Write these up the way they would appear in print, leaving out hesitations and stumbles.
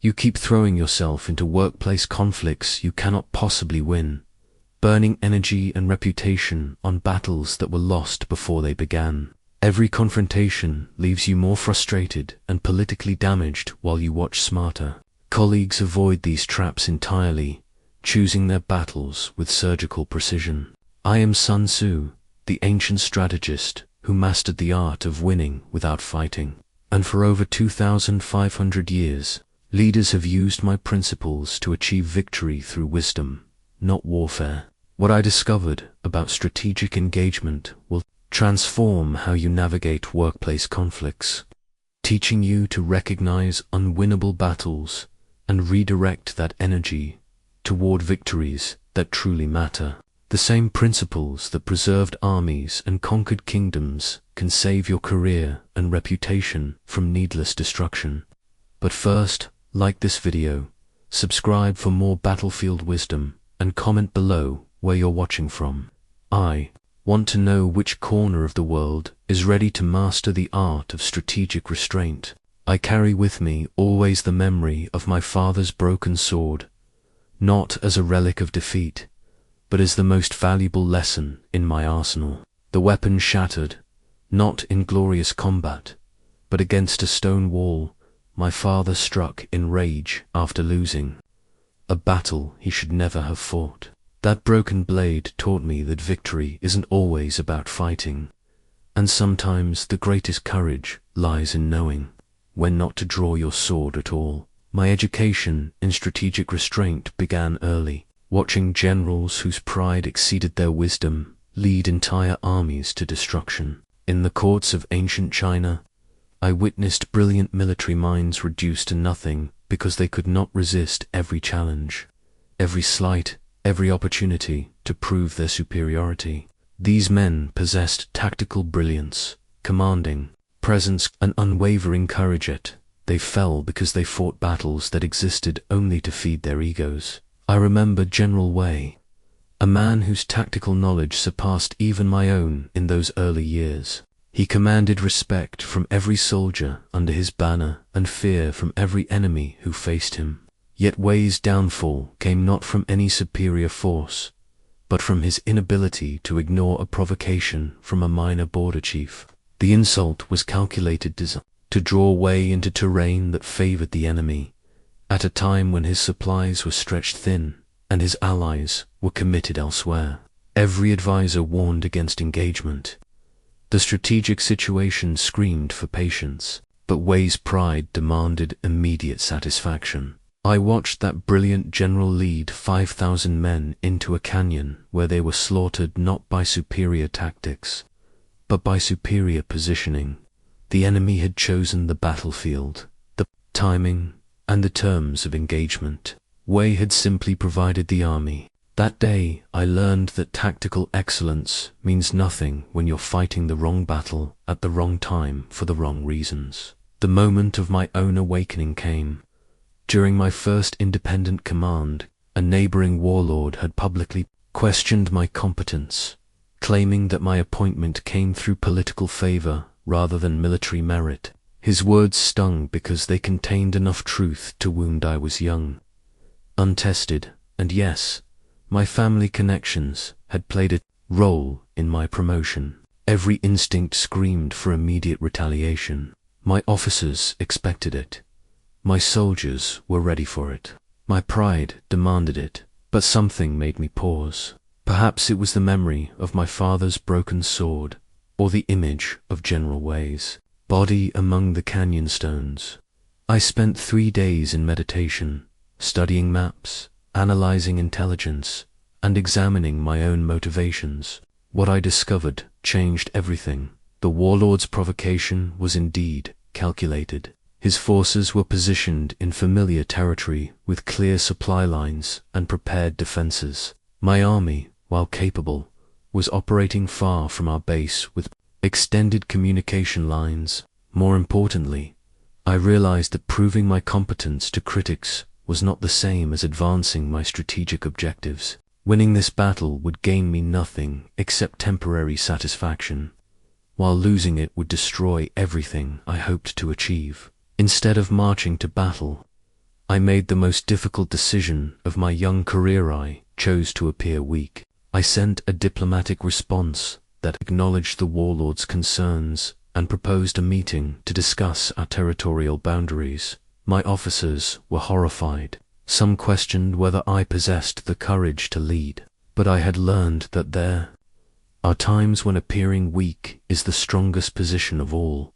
You keep throwing yourself into workplace conflicts you cannot possibly win, burning energy and reputation on battles that were lost before they began. Every confrontation leaves you more frustrated and politically damaged while you watch smarter colleagues avoid these traps entirely, choosing their battles with surgical precision. I am Sun Tzu, the ancient strategist who mastered the art of winning without fighting. And for over 2,500 years, leaders have used my principles to achieve victory through wisdom, not warfare. What I discovered about strategic engagement will transform how you navigate workplace conflicts, teaching you to recognize unwinnable battles and redirect that energy toward victories that truly matter. The same principles that preserved armies and conquered kingdoms can save your career and reputation from needless destruction. But first, like this video, subscribe for more battlefield wisdom, and comment below where you're watching from. I want to know which corner of the world is ready to master the art of strategic restraint. I carry with me always the memory of my father's broken sword, not as a relic of defeat, but as the most valuable lesson in my arsenal. The weapon shattered, not in glorious combat, but against a stone wall my father struck in rage after losing a battle he should never have fought. That broken blade taught me that victory isn't always about fighting, and sometimes the greatest courage lies in knowing when not to draw your sword at all. My education in strategic restraint began early, watching generals whose pride exceeded their wisdom lead entire armies to destruction. In the courts of ancient China, I witnessed brilliant military minds reduced to nothing because they could not resist every challenge, every slight, every opportunity to prove their superiority. These men possessed tactical brilliance, commanding presence, and unwavering courage, yet they fell because they fought battles that existed only to feed their egos. I remember General Wei, a man whose tactical knowledge surpassed even my own in those early years. He commanded respect from every soldier under his banner and fear from every enemy who faced him. Yet Wei's downfall came not from any superior force, but from his inability to ignore a provocation from a minor border chief. The insult was calculated to draw Wei into terrain that favored the enemy, at a time when his supplies were stretched thin and his allies were committed elsewhere. Every advisor warned against engagement. The strategic situation screamed for patience, but Wei's pride demanded immediate satisfaction. I watched that brilliant general lead 5,000 men into a canyon where they were slaughtered not by superior tactics, but by superior positioning. The enemy had chosen the battlefield, the timing, and the terms of engagement. Wei had simply provided the army. That day, I learned that tactical excellence means nothing when you're fighting the wrong battle at the wrong time for the wrong reasons. The moment of my own awakening came. During my first independent command, a neighboring warlord had publicly questioned my competence, claiming that my appointment came through political favor rather than military merit. His words stung because they contained enough truth to wound I was young, untested, and yes, my family connections had played a role in my promotion. Every instinct screamed for immediate retaliation. My officers expected it. My soldiers were ready for it. My pride demanded it, but something made me pause. Perhaps it was the memory of my father's broken sword, or the image of General Wei's body among the canyon stones. I spent 3 days in meditation, studying maps, analyzing intelligence, and examining my own motivations. What I discovered changed everything. The warlord's provocation was indeed calculated. His forces were positioned in familiar territory with clear supply lines and prepared defenses. My army, while capable, was operating far from our base with extended communication lines. More importantly, I realized that proving my competence to critics was not the same as advancing my strategic objectives. Winning this battle would gain me nothing except temporary satisfaction, while losing it would destroy everything I hoped to achieve. Instead of marching to battle, I made the most difficult decision of my young career. I chose to appear weak. I sent a diplomatic response that acknowledged the warlord's concerns and proposed a meeting to discuss our territorial boundaries. My officers were horrified. Some questioned whether I possessed the courage to lead, but I had learned that there are times when appearing weak is the strongest position of all.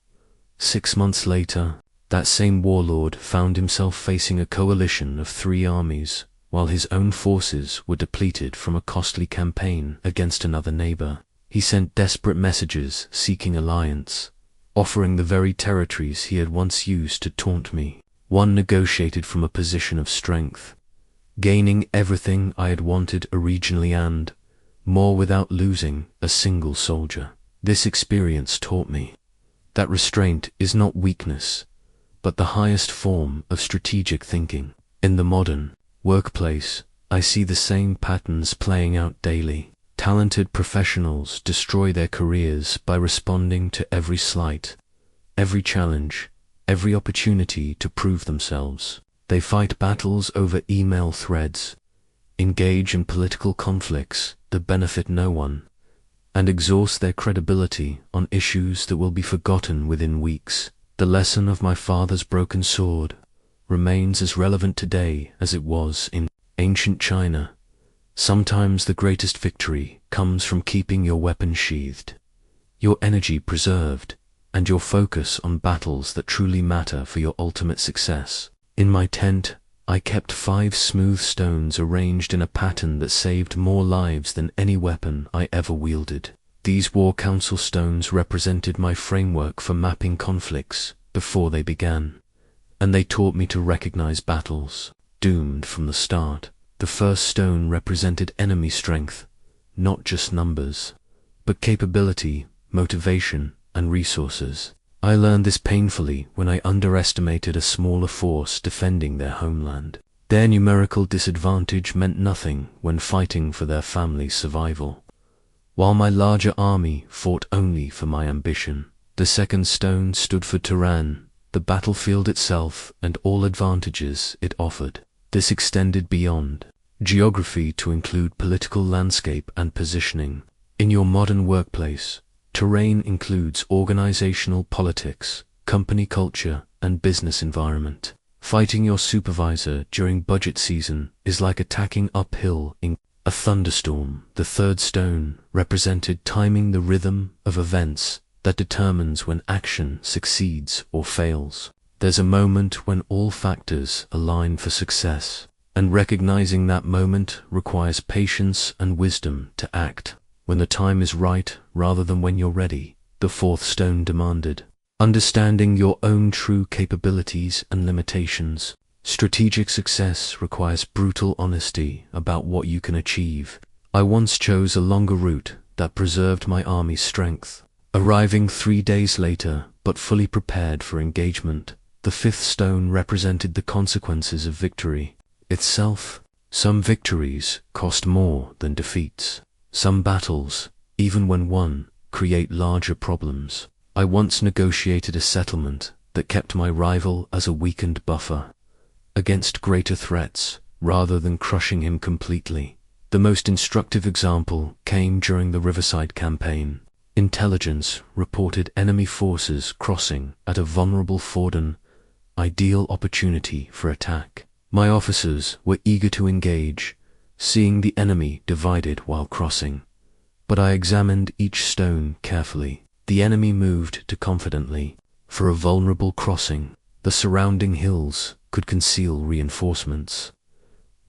6 months later, that same warlord found himself facing a coalition of 3 armies, while his own forces were depleted from a costly campaign against another neighbor. He sent desperate messages seeking alliance, offering the very territories he had once used to taunt me. One negotiated from a position of strength, gaining everything I had wanted originally and more without losing a single soldier. This experience taught me that restraint is not weakness, but the highest form of strategic thinking. In the modern workplace, I see the same patterns playing out daily. Talented professionals destroy their careers by responding to every slight, every challenge, every opportunity to prove themselves. They fight battles over email threads, engage in political conflicts that benefit no one, and exhaust their credibility on issues that will be forgotten within weeks. The lesson of my father's broken sword remains as relevant today as it was in ancient China. Sometimes the greatest victory comes from keeping your weapon sheathed, your energy preserved, and your focus on battles that truly matter for your ultimate success. In my tent, I kept 5 smooth stones arranged in a pattern that saved more lives than any weapon I ever wielded. These war council stones represented my framework for mapping conflicts before they began, and they taught me to recognize battles doomed from the start. The first stone represented enemy strength, not just numbers, but capability, motivation, and resources. I learned this painfully when I underestimated a smaller force defending their homeland. Their numerical disadvantage meant nothing when fighting for their family's survival, while my larger army fought only for my ambition. The second stone stood for terrain, the battlefield itself and all advantages it offered. This extended beyond geography to include political landscape and positioning. In your modern workplace, terrain includes organizational politics, company culture, and business environment. Fighting your supervisor during budget season is like attacking uphill in a thunderstorm. The third stone represented timing, the rhythm of events that determines when action succeeds or fails. There's a moment when all factors align for success, and recognizing that moment requires patience and wisdom to act when the time is right rather than when you're ready. The fourth stone demanded understanding your own true capabilities and limitations. Strategic success requires brutal honesty about what you can achieve. I once chose a longer route that preserved my army's strength, arriving 3 days later but fully prepared for engagement. The fifth stone represented the consequences of victory itself. Some victories cost more than defeats. Some battles, even when won, create larger problems. I once negotiated a settlement that kept my rival as a weakened buffer against greater threats, rather than crushing him completely. The most instructive example came during the Riverside campaign. Intelligence reported enemy forces crossing at a vulnerable ford, an ideal opportunity for attack. My officers were eager to engage, seeing the enemy divided while crossing. But I examined each stone carefully. The enemy moved too confidently for a vulnerable crossing. The surrounding hills could conceal reinforcements.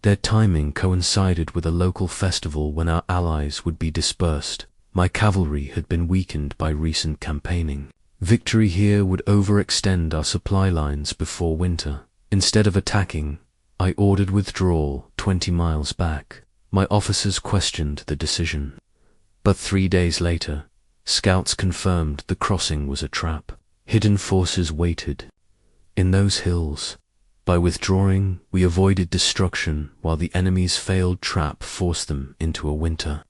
Their timing coincided with a local festival when our allies would be dispersed. My cavalry had been weakened by recent campaigning. Victory here would overextend our supply lines before winter. Instead of attacking, I ordered withdrawal 20 miles back. My officers questioned the decision, but 3 days later, scouts confirmed the crossing was a trap. Hidden forces waited in those hills. By withdrawing, we avoided destruction while the enemy's failed trap forced them into a winter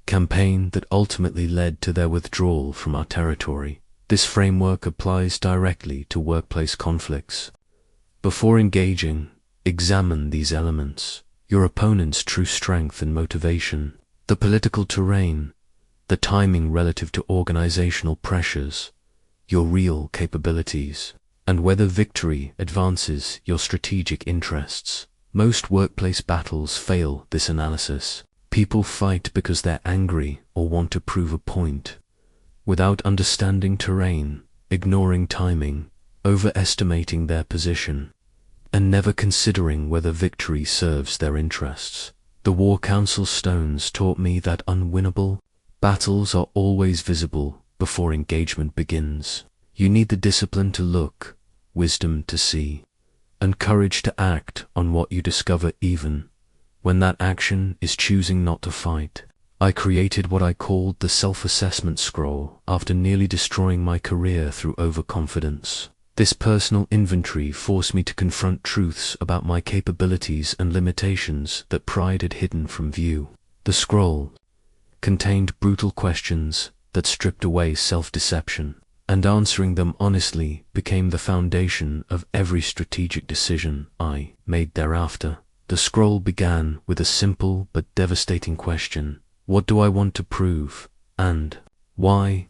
campaign that ultimately led to their withdrawal from our territory. This framework applies directly to workplace conflicts. Before engaging, Examine these elements: your opponent's true strength and motivation, the political terrain, the timing relative to organizational pressures, your real capabilities, and whether victory advances your strategic interests. Most workplace battles fail this analysis. People fight because they're angry or want to prove a point, without understanding terrain, ignoring timing, overestimating their position, and never considering whether victory serves their interests. The War Council stones taught me that unwinnable battles are always visible before engagement begins. You need the discipline to look, wisdom to see, and courage to act on what you discover, even when that action is choosing not to fight. I created what I called the self-assessment scroll after nearly destroying my career through overconfidence. This personal inventory forced me to confront truths about my capabilities and limitations that pride had hidden from view. The scroll contained brutal questions that stripped away self-deception, and answering them honestly became the foundation of every strategic decision I made thereafter. The scroll began with a simple but devastating question: what do I want to prove, and why?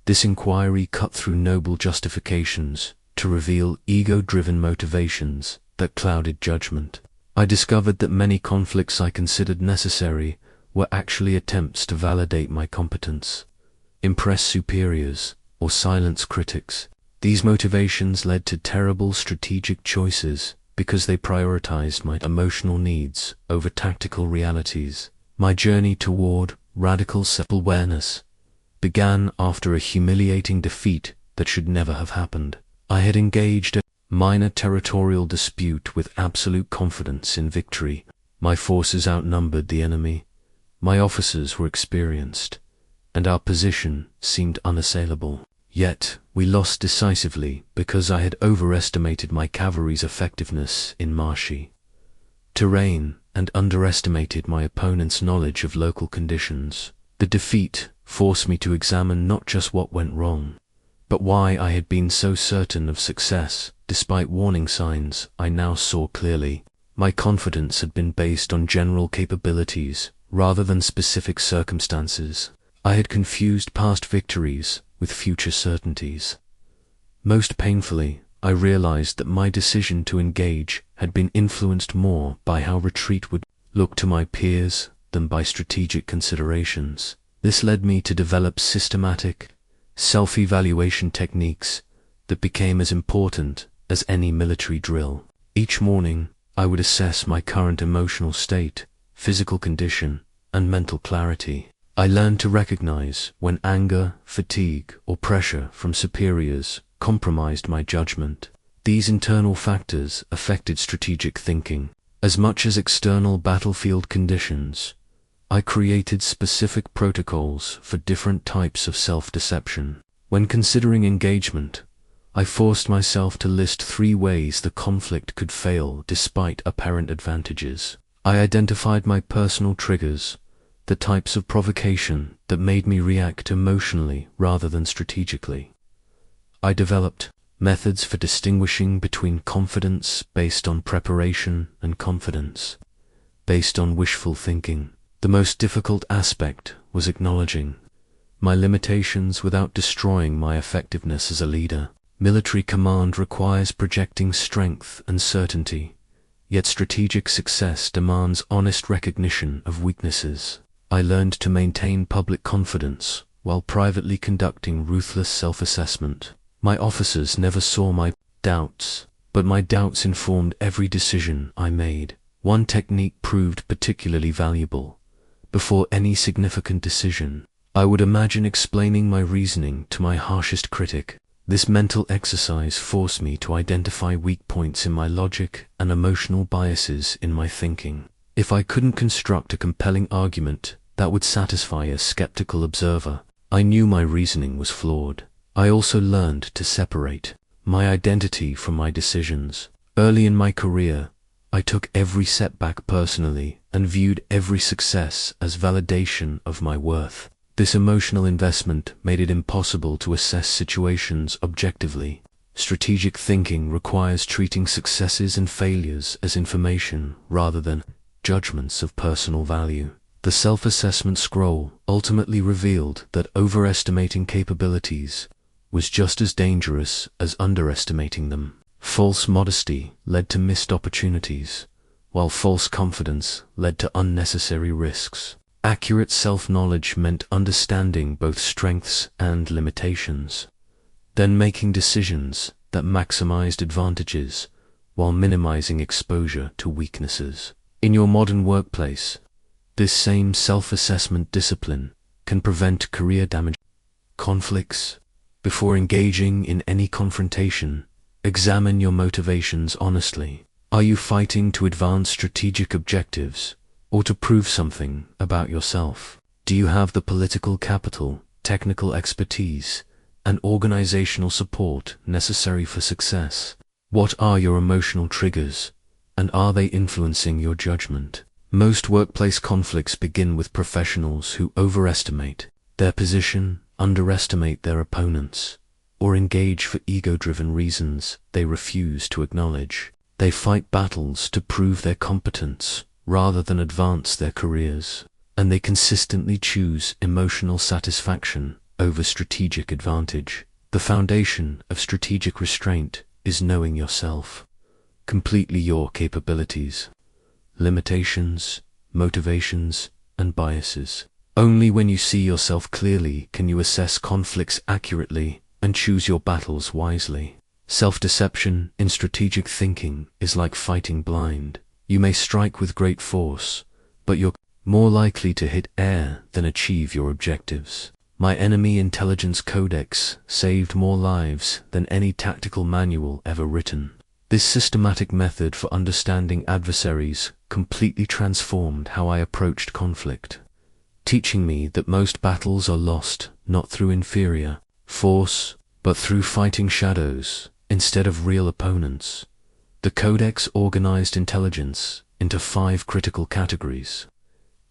This inquiry cut through noble justifications to reveal ego-driven motivations that clouded judgment. I discovered that many conflicts I considered necessary were actually attempts to validate my competence, impress superiors, or silence critics. These motivations led to terrible strategic choices because they prioritized my emotional needs over tactical realities. My journey toward radical self-awareness began after a humiliating defeat that should never have happened. I had engaged a minor territorial dispute with absolute confidence in victory. My forces outnumbered the enemy, my officers were experienced, and our position seemed unassailable. Yet, we lost decisively because I had overestimated my cavalry's effectiveness in marshy terrain and underestimated my opponent's knowledge of local conditions. The defeat forced me to examine not just what went wrong, but why I had been so certain of success despite warning signs I now saw clearly. My confidence had been based on general capabilities rather than specific circumstances. I had confused past victories with future certainties. Most painfully, I realized that my decision to engage had been influenced more by how retreat would look to my peers than by strategic considerations. This led me to develop systematic, self-evaluation techniques that became as important as any military drill. Each morning, I would assess my current emotional state, physical condition, and mental clarity. I learned to recognize when anger, fatigue, or pressure from superiors compromised my judgment. These internal factors affected strategic thinking as much as external battlefield conditions. I created specific protocols for different types of self-deception. When considering engagement, I forced myself to list 3 ways the conflict could fail despite apparent advantages. I identified my personal triggers, the types of provocation that made me react emotionally rather than strategically. I developed methods for distinguishing between confidence based on preparation and confidence based on wishful thinking. The most difficult aspect was acknowledging my limitations without destroying my effectiveness as a leader. Military command requires projecting strength and certainty, yet strategic success demands honest recognition of weaknesses. I learned to maintain public confidence while privately conducting ruthless self-assessment. My officers never saw my doubts, but my doubts informed every decision I made. One technique proved particularly valuable. Before any significant decision, I would imagine explaining my reasoning to my harshest critic. This mental exercise forced me to identify weak points in my logic and emotional biases in my thinking. If I couldn't construct a compelling argument that would satisfy a skeptical observer, I knew my reasoning was flawed. I also learned to separate my identity from my decisions. Early in my career, I took every setback personally and viewed every success as validation of my worth. This emotional investment made it impossible to assess situations objectively. Strategic thinking requires treating successes and failures as information rather than judgments of personal value. The self-assessment scroll ultimately revealed that overestimating capabilities was just as dangerous as underestimating them. False modesty led to missed opportunities, while false confidence led to unnecessary risks. Accurate self-knowledge meant understanding both strengths and limitations, then making decisions that maximized advantages while minimizing exposure to weaknesses. In your modern workplace, this same self-assessment discipline can prevent career damage. Conflicts. Before engaging in any confrontation, examine your motivations honestly. Are you fighting to advance strategic objectives or to prove something about yourself? Do you have the political capital, technical expertise, and organizational support necessary for success? What are your emotional triggers, and are they influencing your judgment? Most workplace conflicts begin with professionals who overestimate their position, underestimate their opponents, or engage for ego-driven reasons they refuse to acknowledge. They fight battles to prove their competence rather than advance their careers, and they consistently choose emotional satisfaction over strategic advantage. The foundation of strategic restraint is knowing yourself, completely your capabilities, limitations, motivations, and biases. Only when you see yourself clearly can you assess conflicts accurately and choose your battles wisely. Self-deception in strategic thinking is like fighting blind. You may strike with great force, but you're more likely to hit air than achieve your objectives. My enemy intelligence codex saved more lives than any tactical manual ever written. This systematic method for understanding adversaries completely transformed how I approached conflict, teaching me that most battles are lost not through inferior force, but through fighting shadows instead of real opponents. The Codex organized intelligence into 5 critical categories,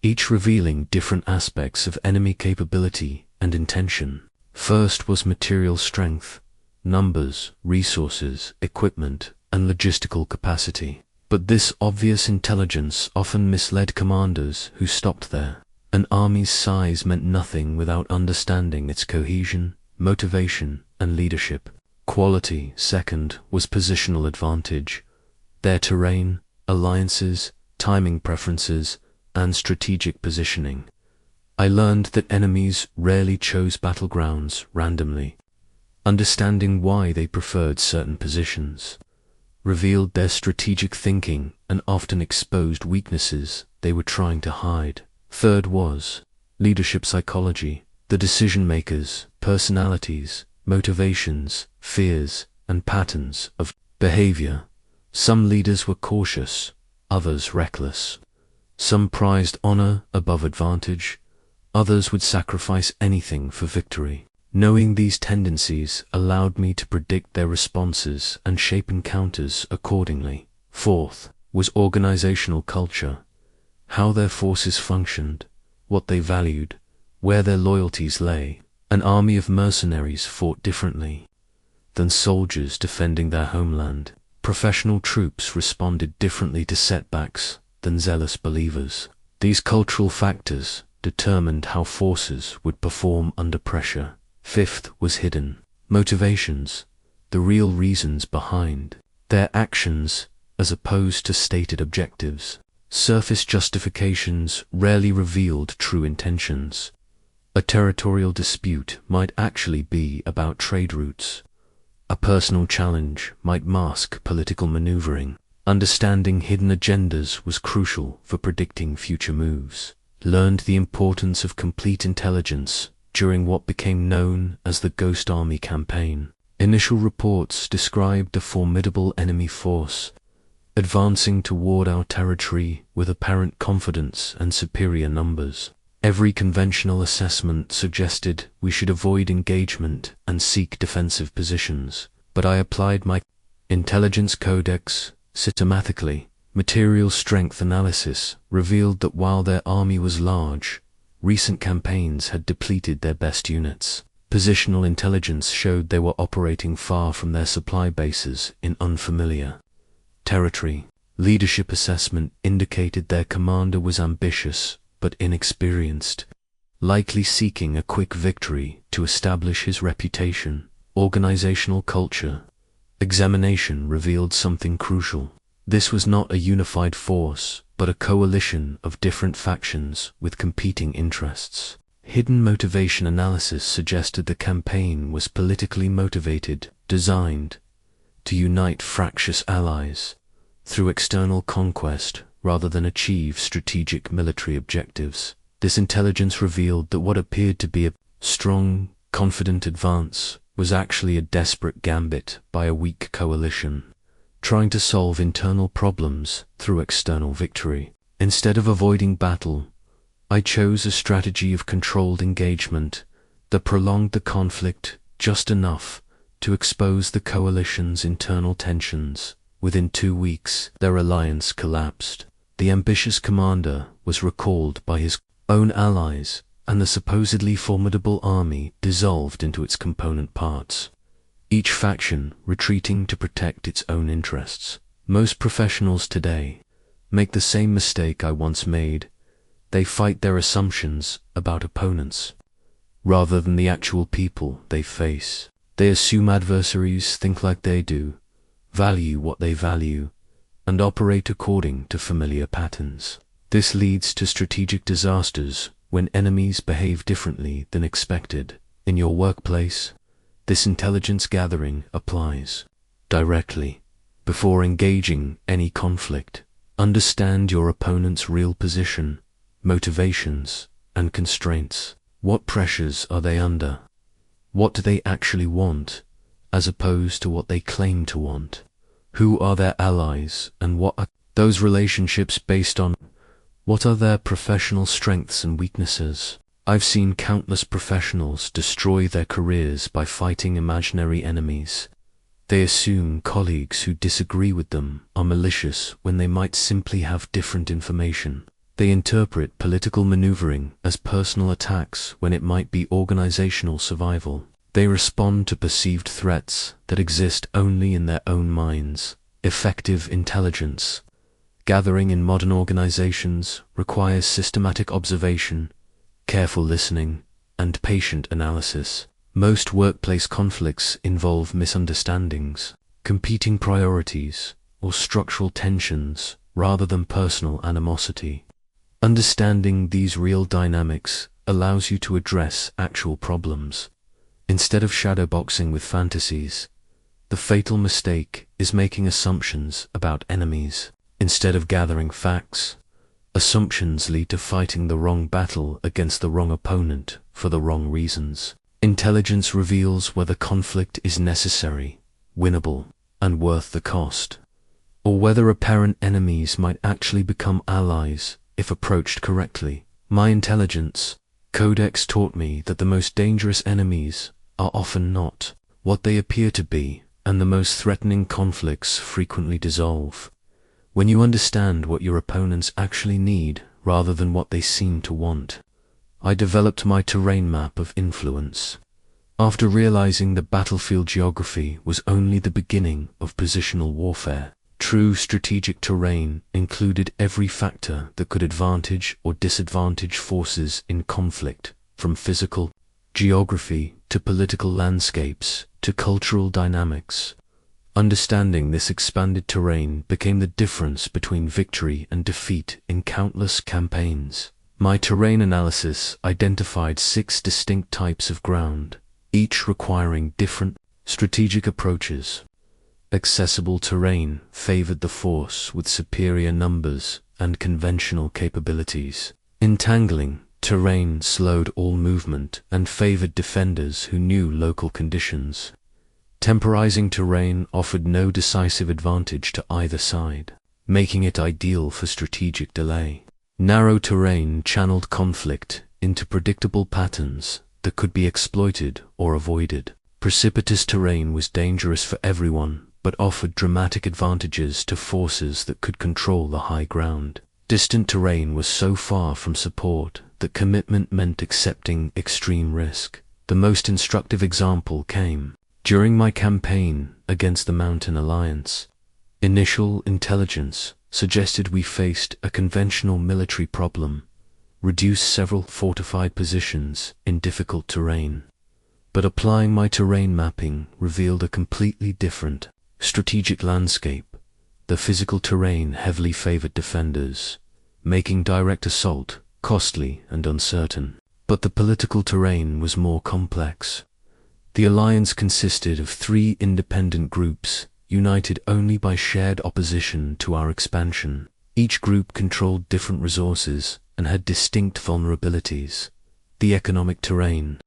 each revealing different aspects of enemy capability and intention. First was material strength, numbers, resources, equipment, and logistical capacity. But this obvious intelligence often misled commanders who stopped there. An army's size meant nothing without understanding its cohesion, motivation, and leadership. Quality, second, was positional advantage, their terrain, alliances, timing preferences, and strategic positioning. I learned that enemies rarely chose battlegrounds randomly. Understanding why they preferred certain positions revealed their strategic thinking and often exposed weaknesses they were trying to hide. Third was leadership psychology, the decision-makers, personalities, motivations, fears, and patterns of behavior. Some leaders were cautious, others reckless. Some prized honor above advantage, others would sacrifice anything for victory. Knowing these tendencies allowed me to predict their responses and shape encounters accordingly. Fourth was organizational culture, how their forces functioned, what they valued, where their loyalties lay. An army of mercenaries fought differently than soldiers defending their homeland. Professional troops responded differently to setbacks than zealous believers. These cultural factors determined how forces would perform under pressure. Fifth was hidden motivations, the real reasons behind their actions as opposed to stated objectives. Surface justifications rarely revealed true intentions. A territorial dispute might actually be about trade routes. A personal challenge might mask political maneuvering. Understanding hidden agendas was crucial for predicting future moves. Learned the importance of complete intelligence during what became known as the Ghost Army campaign. Initial reports described a formidable enemy force, advancing toward our territory with apparent confidence and superior numbers. Every conventional assessment suggested we should avoid engagement and seek defensive positions, but I applied my intelligence codex systematically. Material strength analysis revealed that while their army was large, recent campaigns had depleted their best units. Positional intelligence showed they were operating far from their supply bases in unfamiliar territory. Leadership assessment indicated their commander was ambitious but inexperienced, likely seeking a quick victory to establish his reputation. Organizational culture examination revealed something crucial. This was not a unified force, but a coalition of different factions with competing interests. Hidden motivation analysis suggested the campaign was politically motivated, designed to unite fractious allies through external conquest rather than achieve strategic military objectives. This intelligence revealed that what appeared to be a strong, confident advance was actually a desperate gambit by a weak coalition, trying to solve internal problems through external victory. Instead of avoiding battle, I chose a strategy of controlled engagement that prolonged the conflict just enough to expose the coalition's internal tensions. Within 2 weeks, their alliance collapsed. The ambitious commander was recalled by his own allies, and the supposedly formidable army dissolved into its component parts, each faction retreating to protect its own interests. Most professionals today make the same mistake I once made. They fight their assumptions about opponents rather than the actual people they face. They assume adversaries think like they do, value what they value, and operate according to familiar patterns. This leads to strategic disasters when enemies behave differently than expected. In your workplace, this intelligence gathering applies directly. Before engaging any conflict, understand your opponent's real position, motivations, and constraints. What pressures are they under? What do they actually want, as opposed to what they claim to want? Who are their allies, and what are those relationships based on? What are their professional strengths and weaknesses? I've seen countless professionals destroy their careers by fighting imaginary enemies. They assume colleagues who disagree with them are malicious when they might simply have different information. They interpret political maneuvering as personal attacks when it might be organizational survival. They respond to perceived threats that exist only in their own minds. Effective intelligence gathering in modern organizations requires systematic observation, careful listening, and patient analysis. Most workplace conflicts involve misunderstandings, competing priorities, or structural tensions rather than personal animosity. Understanding these real dynamics allows you to address actual problems. Instead of shadowboxing with fantasies, the fatal mistake is making assumptions about enemies. Instead of gathering facts, assumptions lead to fighting the wrong battle against the wrong opponent for the wrong reasons. Intelligence reveals whether conflict is necessary, winnable, and worth the cost, or whether apparent enemies might actually become allies if approached correctly. My intelligence codex taught me that the most dangerous enemies are often not what they appear to be, and the most threatening conflicts frequently dissolve when you understand what your opponents actually need rather than what they seem to want. I developed my terrain map of influence. After realizing that battlefield geography was only the beginning of positional warfare, true strategic terrain included every factor that could advantage or disadvantage forces in conflict, from physical geography to political landscapes to cultural dynamics. Understanding this expanded terrain became the difference between victory and defeat in countless campaigns. My terrain analysis identified 6 distinct types of ground, each requiring different strategic approaches. Accessible terrain favored the force with superior numbers and conventional capabilities. Entangling terrain slowed all movement and favored defenders who knew local conditions. Temporizing terrain offered no decisive advantage to either side, making it ideal for strategic delay. Narrow terrain channeled conflict into predictable patterns that could be exploited or avoided. Precipitous terrain was dangerous for everyone, but offered dramatic advantages to forces that could control the high ground. Distant terrain was so far from support that commitment meant accepting extreme risk. The most instructive example came during my campaign against the Mountain Alliance. Initial intelligence suggested we faced a conventional military problem, reduce several fortified positions in difficult terrain. But applying my terrain mapping revealed a completely different strategic landscape. The physical terrain heavily favored defenders, making direct assault costly and uncertain. But the political terrain was more complex. The alliance consisted of 3 independent groups, united only by shared opposition to our expansion. Each group controlled different resources and had distinct vulnerabilities. The economic terrain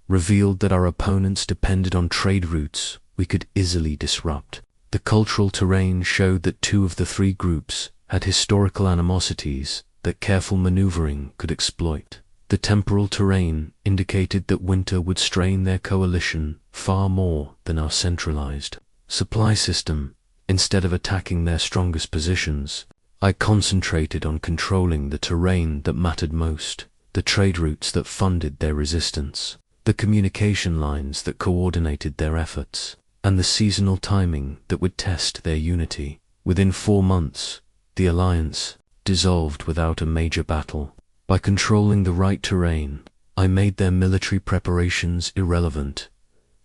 revealed that our opponents depended on trade routes we could easily disrupt. The cultural terrain showed that 2 of the 3 groups had historical animosities that careful maneuvering could exploit. The temporal terrain indicated that winter would strain their coalition far more than our centralized supply system. Instead of attacking their strongest positions, I concentrated on controlling the terrain that mattered most, the trade routes that funded their resistance, the communication lines that coordinated their efforts, and the seasonal timing that would test their unity. Within 4 months, the alliance dissolved without a major battle. By controlling the right terrain, I made their military preparations irrelevant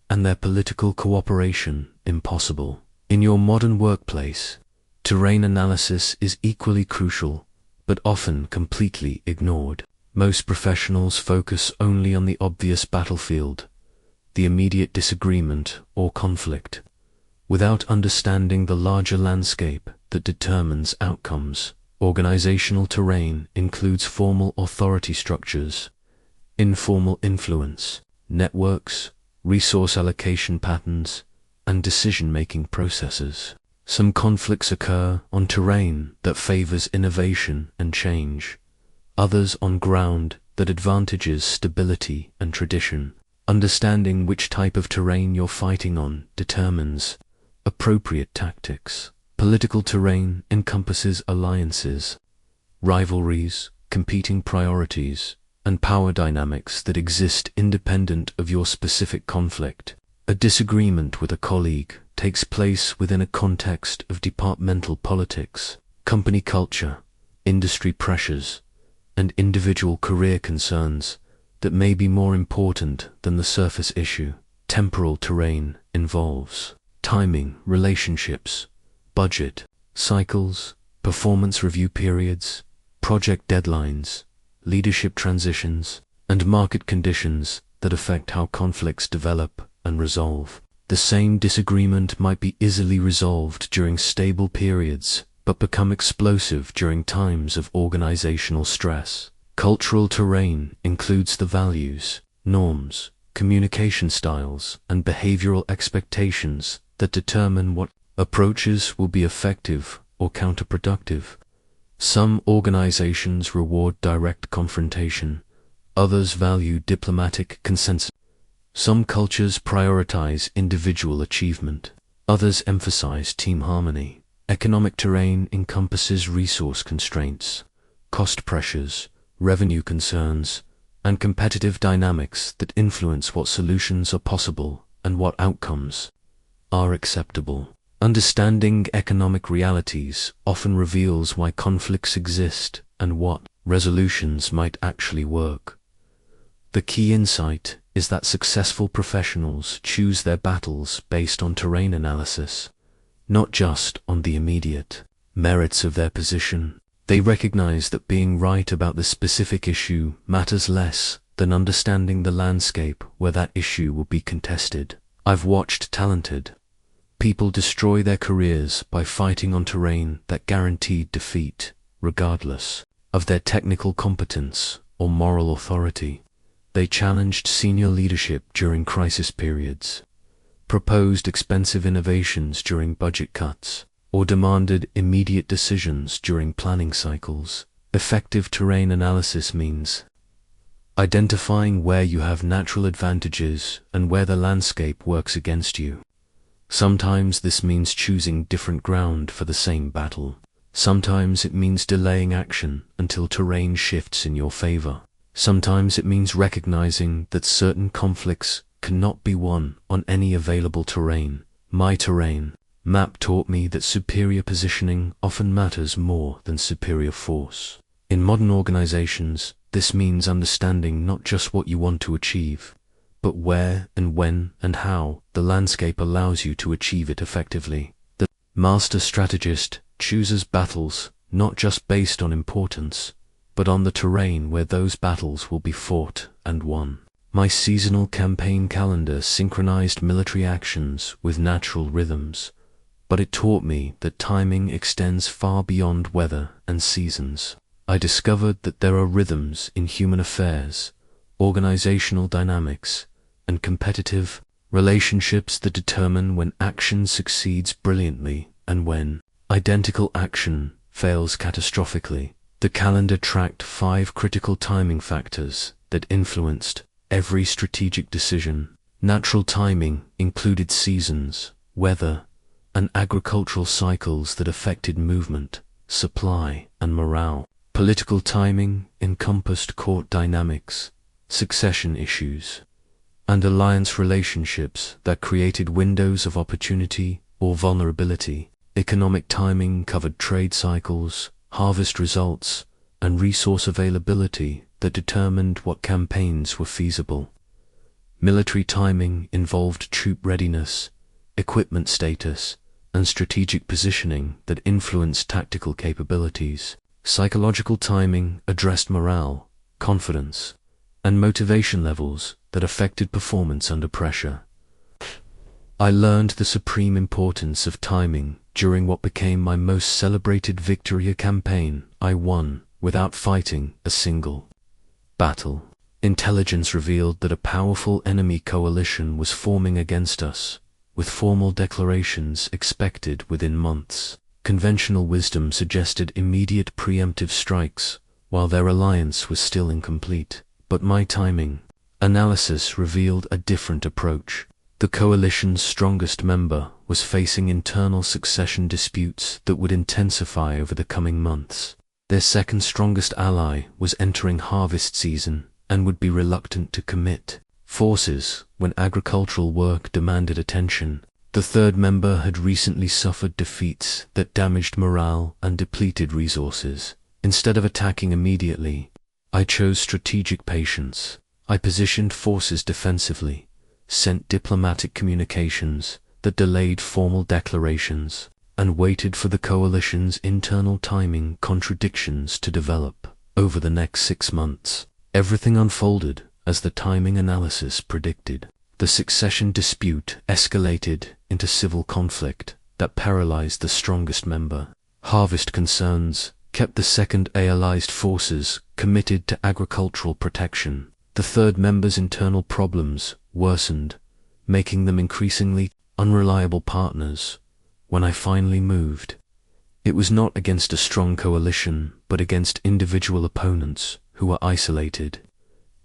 and their political cooperation impossible. In your modern workplace, terrain analysis is equally crucial, but often completely ignored. Most professionals focus only on the obvious battlefield, the immediate disagreement or conflict, without understanding the larger landscape that determines outcomes. Organizational terrain includes formal authority structures, informal influence, networks, resource allocation patterns, and decision-making processes. Some conflicts occur on terrain that favors innovation and change, others on ground that advantages stability and tradition. Understanding which type of terrain you're fighting on determines appropriate tactics. Political terrain encompasses alliances, rivalries, competing priorities, and power dynamics that exist independent of your specific conflict. A disagreement with a colleague takes place within a context of departmental politics, company culture, industry pressures, and individual career concerns that may be more important than the surface issue. Temporal terrain involves timing, relationships, budget, cycles, performance review periods, project deadlines, leadership transitions, and market conditions that affect how conflicts develop and resolve. The same disagreement might be easily resolved during stable periods, but become explosive during times of organizational stress. Cultural terrain includes the values, norms, communication styles, and behavioral expectations that determine what approaches will be effective or counterproductive. Some organizations reward direct confrontation, others value diplomatic consensus. Some cultures prioritize individual achievement, others emphasize team harmony. Economic terrain encompasses resource constraints, cost pressures, revenue concerns, and competitive dynamics that influence what solutions are possible and what outcomes are acceptable. Understanding economic realities often reveals why conflicts exist and what resolutions might actually work. The key insight is that successful professionals choose their battles based on terrain analysis, not just on the immediate merits of their position. They recognize that being right about the specific issue matters less than understanding the landscape where that issue will be contested. I've watched talented people destroy their careers by fighting on terrain that guaranteed defeat, regardless of their technical competence or moral authority. They challenged senior leadership during crisis periods, proposed expensive innovations during budget cuts, or demanded immediate decisions during planning cycles. Effective terrain analysis means identifying where you have natural advantages and where the landscape works against you. Sometimes this means choosing different ground for the same battle. Sometimes it means delaying action until terrain shifts in your favor. Sometimes it means recognizing that certain conflicts cannot be won on any available terrain. My terrain map taught me that superior positioning often matters more than superior force. In modern organizations, this means understanding not just what you want to achieve, but where and when and how the landscape allows you to achieve it effectively. The master strategist chooses battles not just based on importance, but on the terrain where those battles will be fought and won. My seasonal campaign calendar synchronized military actions with natural rhythms, but it taught me that timing extends far beyond weather and seasons. I discovered that there are rhythms in human affairs, organizational dynamics, and competitive relationships that determine when action succeeds brilliantly and when identical action fails catastrophically. The calendar tracked 5 critical timing factors that influenced every strategic decision. Natural timing included seasons, weather, and agricultural cycles that affected movement, supply, and morale. Political timing encompassed court dynamics, succession issues, and alliance relationships that created windows of opportunity or vulnerability. Economic timing covered trade cycles, harvest results, and resource availability that determined what campaigns were feasible. Military timing involved troop readiness, equipment status, and strategic positioning that influenced tactical capabilities. Psychological timing addressed morale, confidence, and motivation levels that affected performance under pressure. I learned the supreme importance of timing during what became my most celebrated victory: a campaign I won without fighting a single battle. Intelligence revealed that a powerful enemy coalition was forming against us, with formal declarations expected within months. Conventional wisdom suggested immediate preemptive strikes, while their alliance was still incomplete. But my timing analysis revealed a different approach. The coalition's strongest member was facing internal succession disputes that would intensify over the coming months. Their second strongest ally was entering harvest season and would be reluctant to commit forces when agricultural work demanded attention. The third member had recently suffered defeats that damaged morale and depleted resources. Instead of attacking immediately, I chose strategic patience. I positioned forces defensively, sent diplomatic communications that delayed formal declarations, and waited for the coalition's internal timing contradictions to develop. Over the next 6 months, everything unfolded as the timing analysis predicted. The succession dispute escalated into civil conflict that paralyzed the strongest member. Harvest concerns kept the second allied forces committed to agricultural protection. The third member's internal problems worsened, making them increasingly unreliable partners. When I finally moved, it was not against a strong coalition, but against individual opponents who were isolated,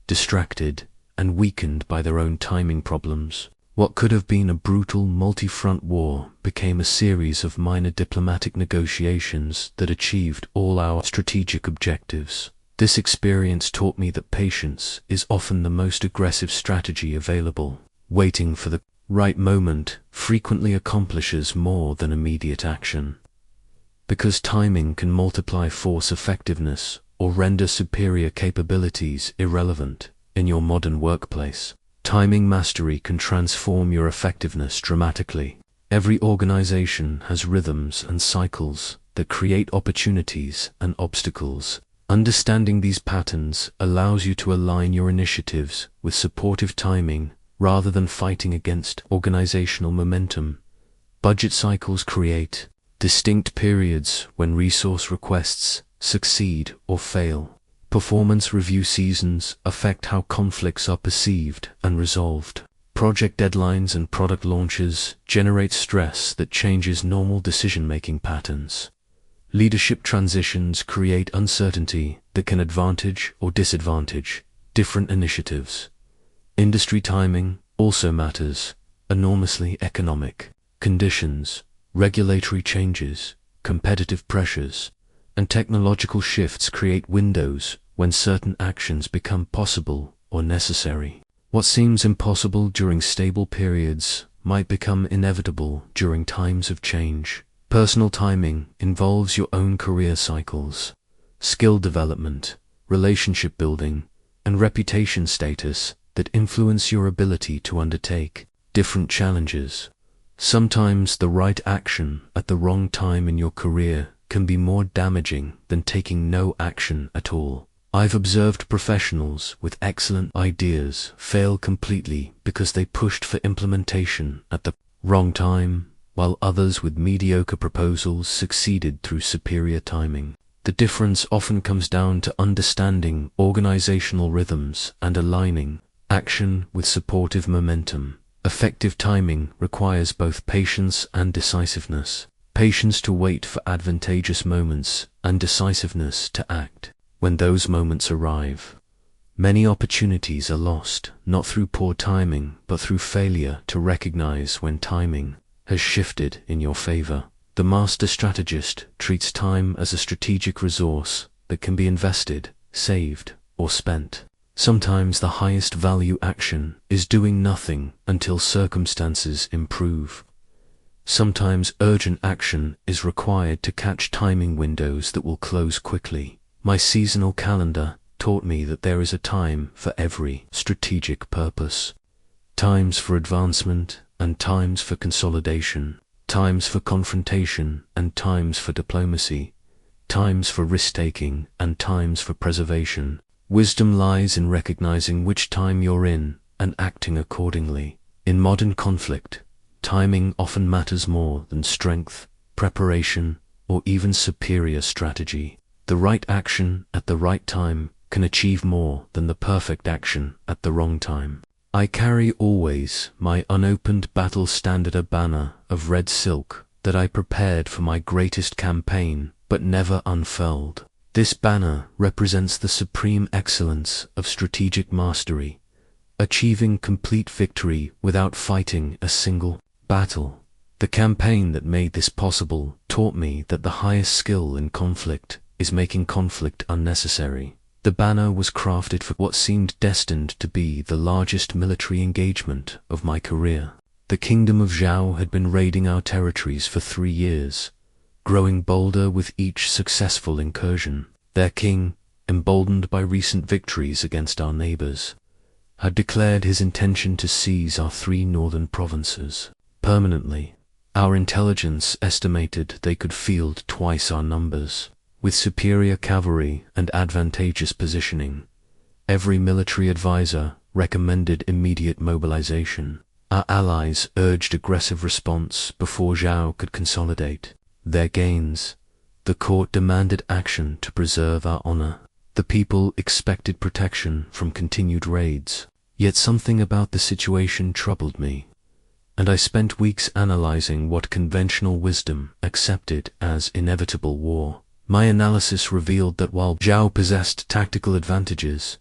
distracted, and weakened by their own timing problems. What could have been a brutal multi-front war became a series of minor diplomatic negotiations that achieved all our strategic objectives. This experience taught me that patience is often the most aggressive strategy available. Waiting for the right moment frequently accomplishes more than immediate action. Because timing can multiply force effectiveness or render superior capabilities irrelevant in your modern workplace, timing mastery can transform your effectiveness dramatically. Every organization has rhythms and cycles that create opportunities and obstacles. Understanding these patterns allows you to align your initiatives with supportive timing rather than fighting against organizational momentum. Budget cycles create distinct periods when resource requests succeed or fail. Performance review seasons affect how conflicts are perceived and resolved. Project deadlines and product launches generate stress that changes normal decision-making patterns. Leadership transitions create uncertainty that can advantage or disadvantage different initiatives. Industry timing also matters enormously. Economic conditions, regulatory changes, competitive pressures, and technological shifts create windows when certain actions become possible or necessary. What seems impossible during stable periods might become inevitable during times of change. Personal timing involves your own career cycles, skill development, relationship building, and reputation status that influence your ability to undertake different challenges. Sometimes the right action at the wrong time in your career can be more damaging than taking no action at all. I've observed professionals with excellent ideas fail completely because they pushed for implementation at the wrong time, while others with mediocre proposals succeeded through superior timing. The difference often comes down to understanding organizational rhythms and aligning action with supportive momentum. Effective timing requires both patience and decisiveness. Patience to wait for advantageous moments and decisiveness to act when those moments arrive. Many opportunities are lost, not through poor timing, but through failure to recognize when timing has shifted in your favor. The master strategist treats time as a strategic resource that can be invested, saved, or spent. Sometimes the highest value action is doing nothing until circumstances improve. Sometimes urgent action is required to catch timing windows that will close quickly. My seasonal calendar taught me that there is a time for every strategic purpose. Times for advancement and times for consolidation. Times for confrontation and times for diplomacy. Times for risk-taking and times for preservation. Wisdom lies in recognizing which time you're in and acting accordingly. In modern conflict, timing often matters more than strength, preparation, or even superior strategy. The right action at the right time can achieve more than the perfect action at the wrong time. I carry always my unopened battle standard, a banner of red silk that I prepared for my greatest campaign but never unfurled. This banner represents the supreme excellence of strategic mastery, achieving complete victory without fighting a single battle. The campaign that made this possible taught me that the highest skill in conflict is making conflict unnecessary. The banner was crafted for what seemed destined to be the largest military engagement of my career. The kingdom of Zhao had been raiding our territories for 3 years, growing bolder with each successful incursion. Their king, emboldened by recent victories against our neighbors, had declared his intention to seize our 3 northern provinces permanently. Our intelligence estimated they could field twice our numbers. With superior cavalry and advantageous positioning, every military advisor recommended immediate mobilization. Our allies urged aggressive response before Zhao could consolidate their gains. The court demanded action to preserve our honor. The people expected protection from continued raids. Yet something about the situation troubled me, and I spent weeks analyzing what conventional wisdom accepted as inevitable war. My analysis revealed that while Zhao possessed tactical advantages,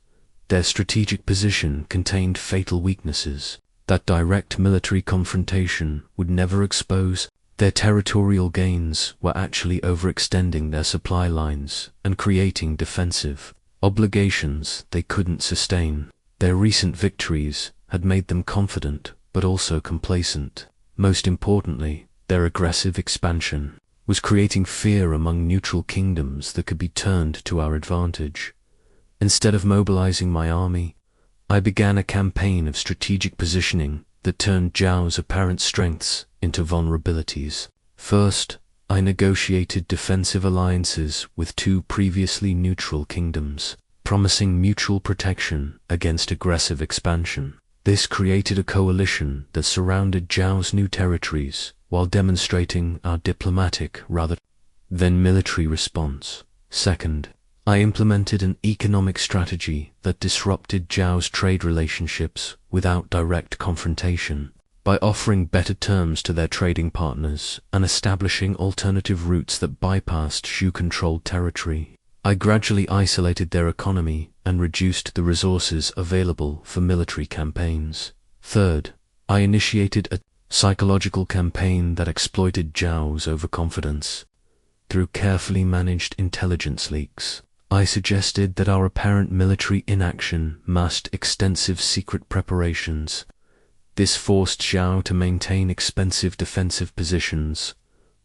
their strategic position contained fatal weaknesses that direct military confrontation would never expose. Their territorial gains were actually overextending their supply lines and creating defensive obligations they couldn't sustain. Their recent victories had made them confident but also complacent. Most importantly, their aggressive expansion was creating fear among neutral kingdoms that could be turned to our advantage. Instead of mobilizing my army, I began a campaign of strategic positioning that turned Zhao's apparent strengths into vulnerabilities. First, I negotiated defensive alliances with 2 previously neutral kingdoms, promising mutual protection against aggressive expansion. This created a coalition that surrounded Zhao's new territories while demonstrating our diplomatic rather than military response. Second, I implemented an economic strategy that disrupted Zhao's trade relationships without direct confrontation. By offering better terms to their trading partners and establishing alternative routes that bypassed Shu-controlled territory, I gradually isolated their economy and reduced the resources available for military campaigns. Third, I initiated a psychological campaign that exploited Zhao's overconfidence. Through carefully managed intelligence leaks, I suggested that our apparent military inaction masked extensive secret preparations. This forced Zhao to maintain expensive defensive positions,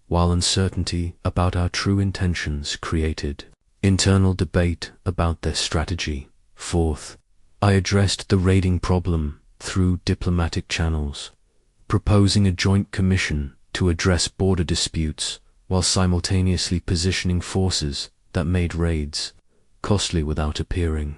while uncertainty about our true intentions created internal debate about their strategy. Fourth, I addressed the raiding problem through diplomatic channels, proposing a joint commission to address border disputes while simultaneously positioning forces that made raids costly without appearing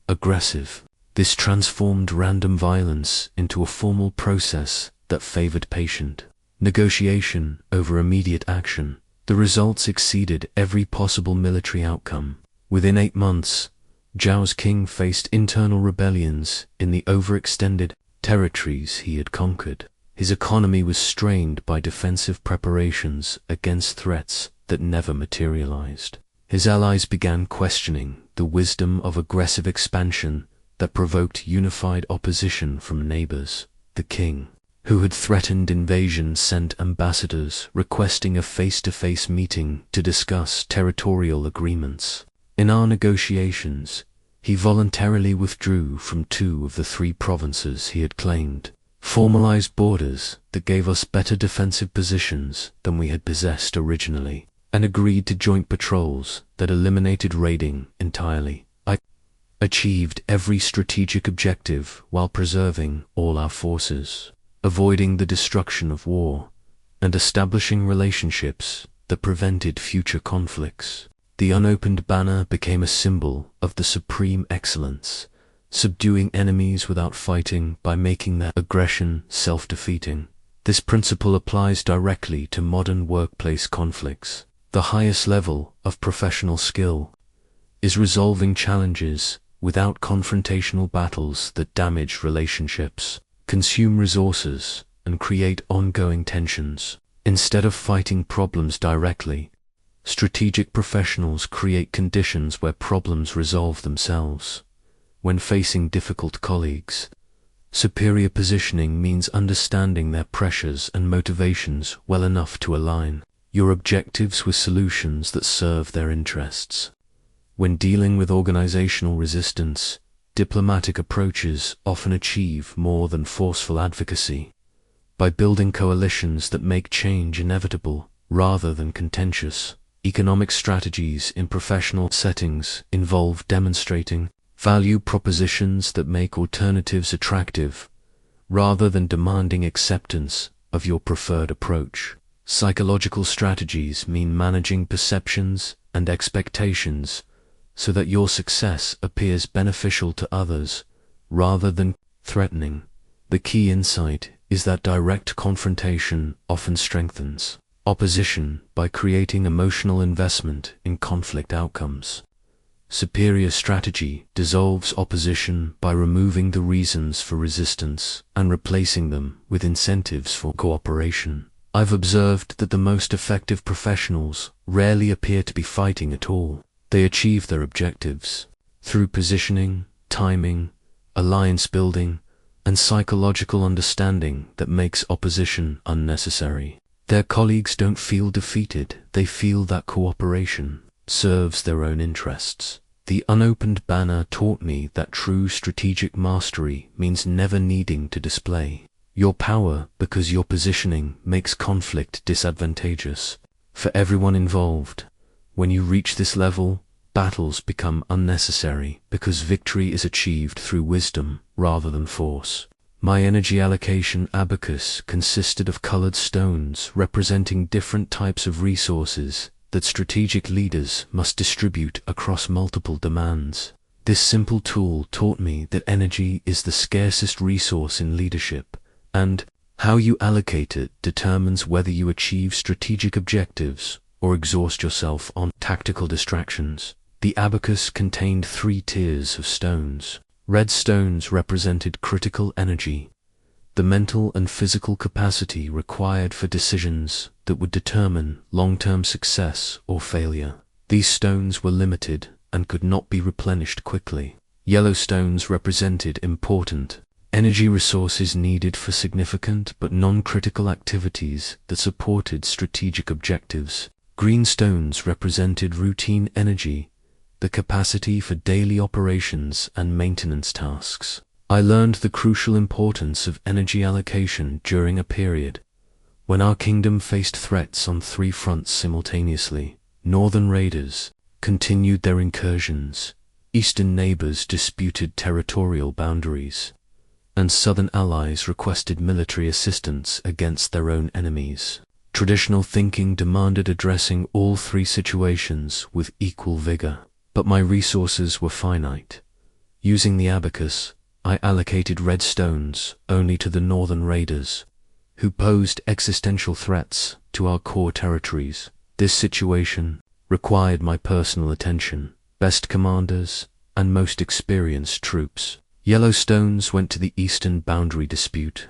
aggressive. This transformed random violence into a formal process that favored patient negotiation over immediate action. The results exceeded every possible military outcome. Within 8 months, Zhao's king faced internal rebellions in the overextended territories he had conquered. His economy was strained by defensive preparations against threats that never materialized. His allies began questioning the wisdom of aggressive expansion that provoked unified opposition from neighbors. The king, who had threatened invasion, sent ambassadors requesting a face-to-face meeting to discuss territorial agreements. In our negotiations, he voluntarily withdrew from 2 of the 3 provinces he had claimed, formalized borders that gave us better defensive positions than we had possessed originally, and agreed to joint patrols that eliminated raiding entirely. I achieved every strategic objective while preserving all our forces, avoiding the destruction of war, and establishing relationships that prevented future conflicts. The unopened banner became a symbol of the supreme excellence, subduing enemies without fighting by making their aggression self-defeating. This principle applies directly to modern workplace conflicts. The highest level of professional skill is resolving challenges without confrontational battles that damage relationships, consume resources, and create ongoing tensions. Instead of fighting problems directly, strategic professionals create conditions where problems resolve themselves. When facing difficult colleagues, superior positioning means understanding their pressures and motivations well enough to align your objectives with solutions that serve their interests. When dealing with organizational resistance, diplomatic approaches often achieve more than forceful advocacy. By building coalitions that make change inevitable rather than contentious, economic strategies in professional settings involve demonstrating value propositions that make alternatives attractive rather than demanding acceptance of your preferred approach. Psychological strategies mean managing perceptions and expectations so that your success appears beneficial to others rather than threatening. The key insight is that direct confrontation often strengthens opposition by creating emotional investment in conflict outcomes. Superior strategy dissolves opposition by removing the reasons for resistance and replacing them with incentives for cooperation. I've observed that the most effective professionals rarely appear to be fighting at all. They achieve their objectives through positioning, timing, alliance building, and psychological understanding that makes opposition unnecessary. Their colleagues don't feel defeated, they feel that cooperation serves their own interests. The unopened banner taught me that true strategic mastery means never needing to display your power because your positioning makes conflict disadvantageous for everyone involved. When you reach this level, battles become unnecessary because victory is achieved through wisdom rather than force. My energy allocation abacus consisted of colored stones representing different types of resources that strategic leaders must distribute across multiple demands. This simple tool taught me that energy is the scarcest resource in leadership, and how you allocate it determines whether you achieve strategic objectives or exhaust yourself on tactical distractions. The abacus contained 3 tiers of stones. Red stones represented critical energy, the mental and physical capacity required for decisions that would determine long-term success or failure. These stones were limited and could not be replenished quickly. Yellow stones represented important energy resources needed for significant but non-critical activities that supported strategic objectives. Green stones represented routine energy the capacity for daily operations and maintenance tasks. I learned the crucial importance of energy allocation during a period when our kingdom faced threats on three fronts simultaneously. Northern raiders continued their incursions, eastern neighbors disputed territorial boundaries, and southern allies requested military assistance against their own enemies. Traditional thinking demanded addressing all three situations with equal vigor, but my resources were finite. Using the abacus, I allocated red stones only to the northern raiders, who posed existential threats to our core territories. This situation required my personal attention, best commanders, and most experienced troops. Yellow stones went to the eastern boundary dispute,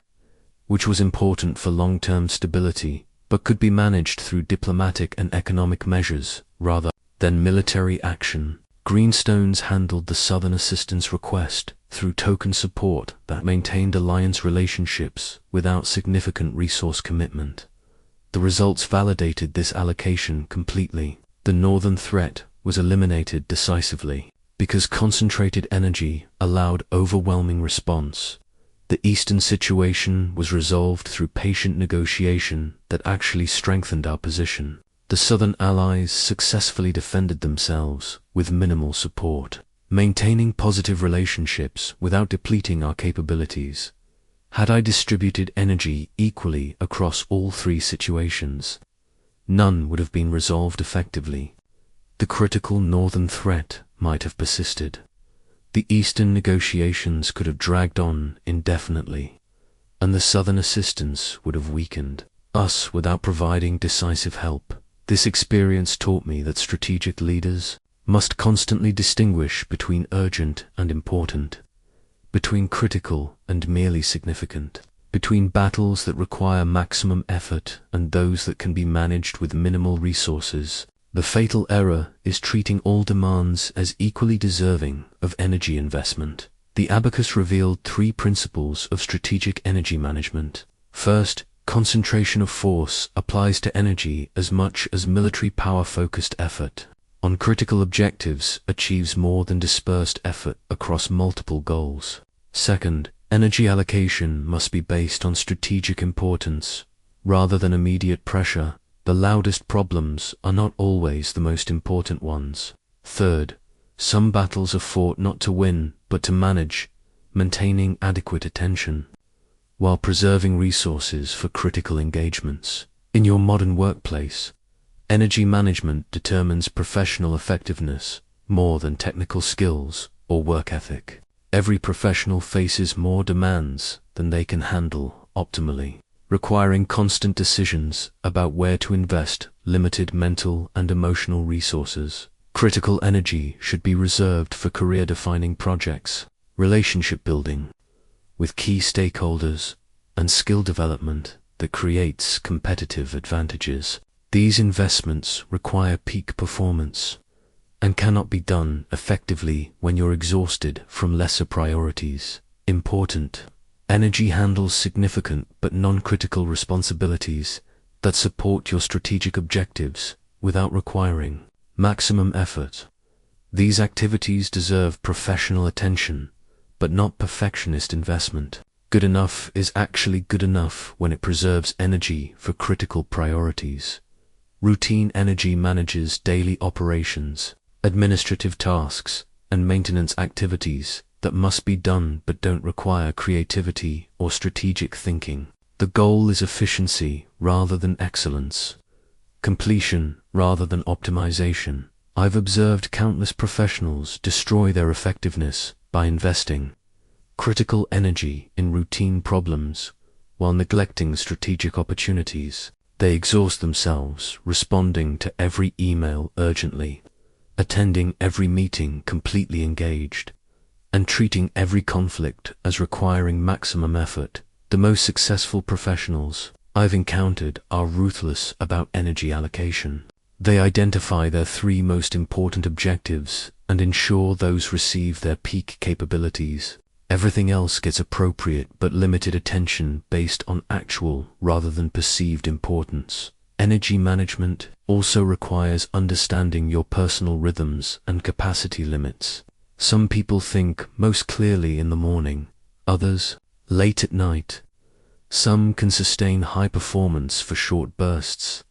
which was important for long-term stability, but could be managed through diplomatic and economic measures rather than military action. Green stones handled the southern assistance request through token support that maintained alliance relationships without significant resource commitment. The results validated this allocation completely. The northern threat was eliminated decisively because concentrated energy allowed overwhelming response. The eastern situation was resolved through patient negotiation that actually strengthened our position. The southern allies successfully defended themselves with minimal support, maintaining positive relationships without depleting our capabilities. Had I distributed energy equally across all three situations, none would have been resolved effectively. The critical northern threat might have persisted. The eastern negotiations could have dragged on indefinitely, and the southern assistance would have weakened us without providing decisive help. This experience taught me that strategic leaders must constantly distinguish between urgent and important, between critical and merely significant, between battles that require maximum effort and those that can be managed with minimal resources. The fatal error is treating all demands as equally deserving of energy investment. The abacus revealed three principles of strategic energy management. First, concentration of force applies to energy as much as military power-focused effort on critical objectives achieves more than dispersed effort across multiple goals. Second, energy allocation must be based on strategic importance rather than immediate pressure. The loudest problems are not always the most important ones. Third, some battles are fought not to win, but to manage, maintaining adequate attention, while preserving resources for critical engagements. In your modern workplace, energy management determines professional effectiveness more than technical skills or work ethic. Every professional faces more demands than they can handle optimally, requiring constant decisions about where to invest limited mental and emotional resources. Critical energy should be reserved for career-defining projects, relationship building with key stakeholders, and skill development that creates competitive advantages. These investments require peak performance and cannot be done effectively when you're exhausted from lesser priorities. Important. Energy handles significant but non-critical responsibilities that support your strategic objectives without requiring maximum effort. These activities deserve professional attention, but not perfectionist investment. Good enough is actually good enough when it preserves energy for critical priorities. Routine energy manages daily operations, administrative tasks, and maintenance activities that must be done but don't require creativity or strategic thinking. The goal is efficiency rather than excellence, completion rather than optimization. I've observed countless professionals destroy their effectiveness by investing critical energy in routine problems while neglecting strategic opportunities. They exhaust themselves responding to every email urgently, attending every meeting completely engaged, and treating every conflict as requiring maximum effort. The most successful professionals I've encountered are ruthless about energy allocation. They identify their three most important objectives and ensure those receive their peak capabilities. Everything else gets appropriate but limited attention based on actual rather than perceived importance. Energy management also requires understanding your personal rhythms and capacity limits. Some people think most clearly in the morning, others late at night. Some can sustain high performance for short bursts.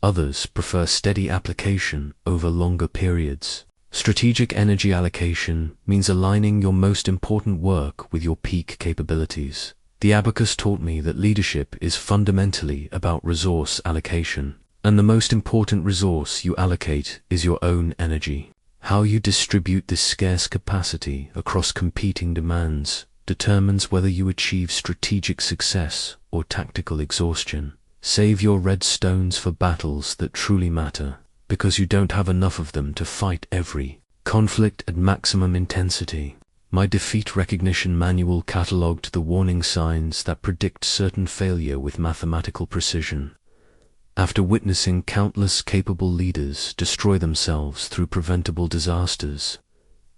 Others prefer steady application over longer periods. Strategic energy allocation means aligning your most important work with your peak capabilities. The abacus taught me that leadership is fundamentally about resource allocation, and the most important resource you allocate is your own energy. How you distribute this scarce capacity across competing demands determines whether you achieve strategic success or tactical exhaustion. Save your red stones for battles that truly matter, because you don't have enough of them to fight every conflict at maximum intensity. My defeat recognition manual catalogued the warning signs that predict certain failure with mathematical precision. After witnessing countless capable leaders destroy themselves through preventable disasters,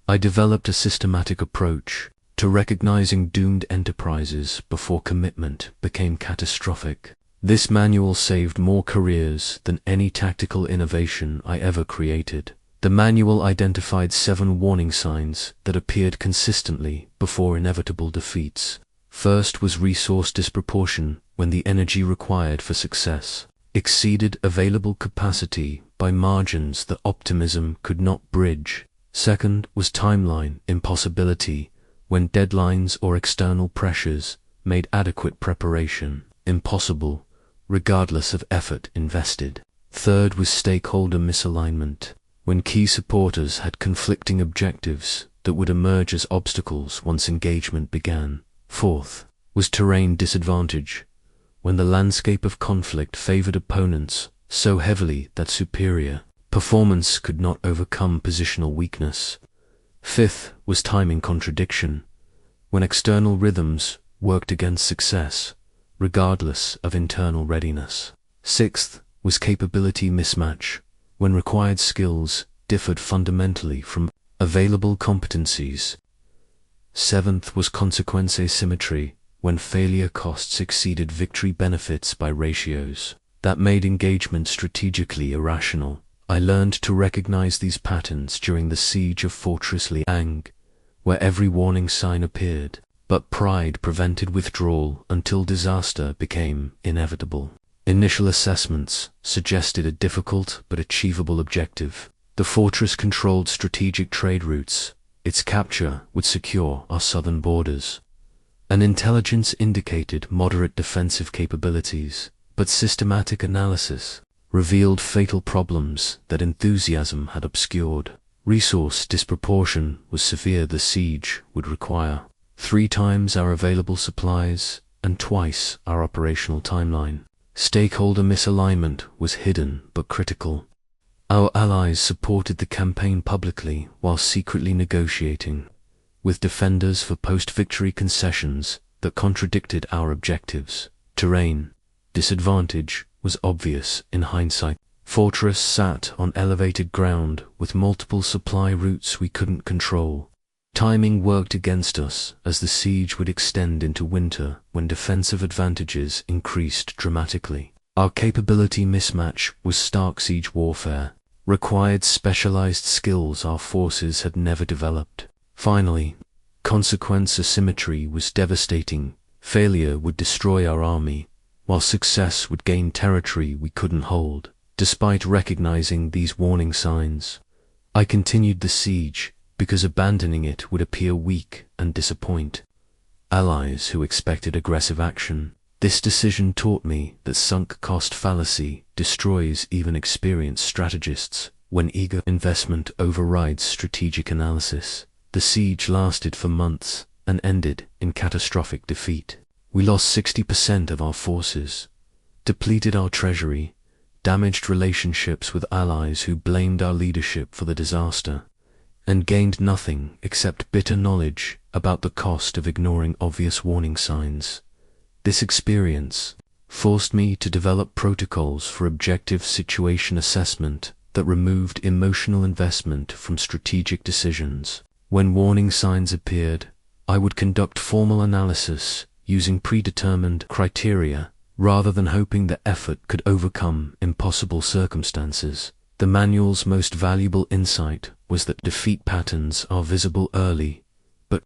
I developed a systematic approach to recognizing doomed enterprises before commitment became catastrophic. This manual saved more careers than any tactical innovation I ever created. The manual identified 7 warning signs that appeared consistently before inevitable defeats. First was resource disproportion, when the energy required for success exceeded available capacity by margins that optimism could not bridge. Second was timeline impossibility, when deadlines or external pressures made adequate preparation impossible, regardless of effort invested. Third was stakeholder misalignment, when key supporters had conflicting objectives that would emerge as obstacles once engagement began. Fourth was terrain disadvantage, when the landscape of conflict favored opponents so heavily that superior performance could not overcome positional weakness. Fifth was timing contradiction, when external rhythms worked against success, regardless of internal readiness. Sixth was capability mismatch, when required skills differed fundamentally from available competencies. Seventh was consequence asymmetry, when failure costs exceeded victory benefits by ratios that made engagement strategically irrational. I learned to recognize these patterns during the siege of Fortress Liang, where every warning sign appeared, but pride prevented withdrawal until disaster became inevitable. Initial assessments suggested a difficult but achievable objective. The fortress controlled strategic trade routes. Its capture would secure our southern borders. An intelligence indicated moderate defensive capabilities, but systematic analysis revealed fatal problems that enthusiasm had obscured. Resource disproportion was severe. The siege would require 3 times our available supplies and twice our operational timeline. Stakeholder misalignment was hidden but critical. Our allies supported the campaign publicly while secretly negotiating with defenders for post-victory concessions that contradicted our objectives. Terrain disadvantage was obvious in hindsight. Fortress sat on elevated ground with multiple supply routes we couldn't control. Timing worked against us, as the siege would extend into winter when defensive advantages increased dramatically. Our capability mismatch was stark. Siege warfare required specialized skills our forces had never developed. Finally, consequence asymmetry was devastating. Failure would destroy our army, while success would gain territory we couldn't hold. Despite recognizing these warning signs, I continued the siege because abandoning it would appear weak and disappoint allies who expected aggressive action. This decision taught me that sunk cost fallacy destroys even experienced strategists when eager investment overrides strategic analysis. The siege lasted for months and ended in catastrophic defeat. We lost 60% of our forces, depleted our treasury, damaged relationships with allies who blamed our leadership for the disaster, and gained nothing except bitter knowledge about the cost of ignoring obvious warning signs. This experience forced me to develop protocols for objective situation assessment that removed emotional investment from strategic decisions. When warning signs appeared, I would conduct formal analysis using predetermined criteria rather than hoping that effort could overcome impossible circumstances. The manual's most valuable insight was that defeat patterns are visible early, but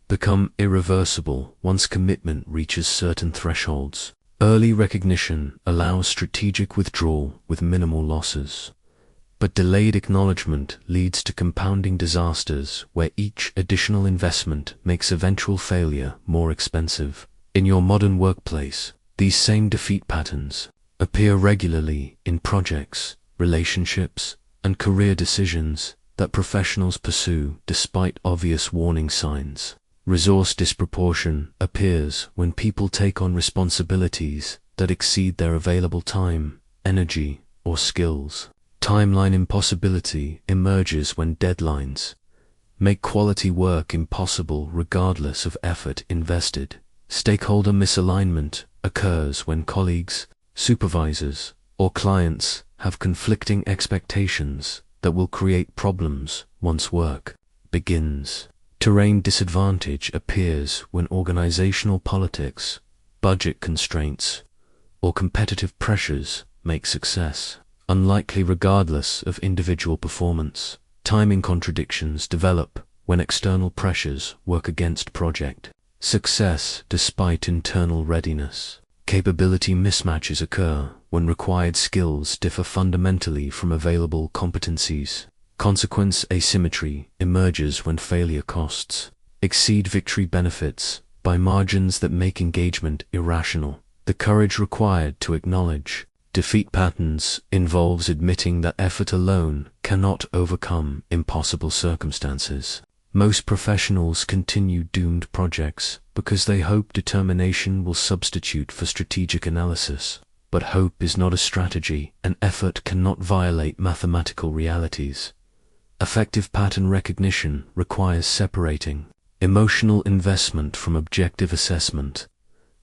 become irreversible once commitment reaches certain thresholds. Early recognition allows strategic withdrawal with minimal losses, but delayed acknowledgement leads to compounding disasters where each additional investment makes eventual failure more expensive. In your modern workplace, these same defeat patterns appear regularly in projects, relationships, and career decisions that professionals pursue despite obvious warning signs. Resource disproportion appears when people take on responsibilities that exceed their available time, energy, or skills. Timeline impossibility emerges when deadlines make quality work impossible regardless of effort invested. Stakeholder misalignment occurs when colleagues, supervisors, or clients have conflicting expectations that will create problems once work begins. Terrain disadvantage appears when organizational politics, budget constraints, or competitive pressures make success unlikely regardless of individual performance. Timing contradictions develop when external pressures work against project success despite internal readiness. Capability mismatches occur when required skills differ fundamentally from available competencies. Consequence asymmetry emerges when failure costs exceed victory benefits by margins that make engagement irrational. The courage required to acknowledge defeat patterns involves admitting that effort alone cannot overcome impossible circumstances. Most professionals continue doomed projects because they hope determination will substitute for strategic analysis. But hope is not a strategy, and effort cannot violate mathematical realities. Effective pattern recognition requires separating emotional investment from objective assessment.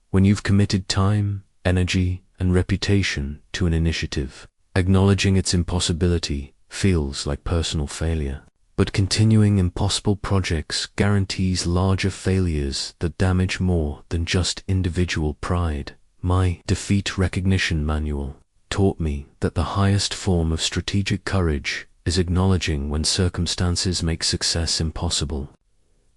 When you've committed time, energy, and reputation to an initiative, acknowledging its impossibility feels like personal failure. But continuing impossible projects guarantees larger failures that damage more than just individual pride. My defeat recognition manual taught me that the highest form of strategic courage is acknowledging when circumstances make success impossible,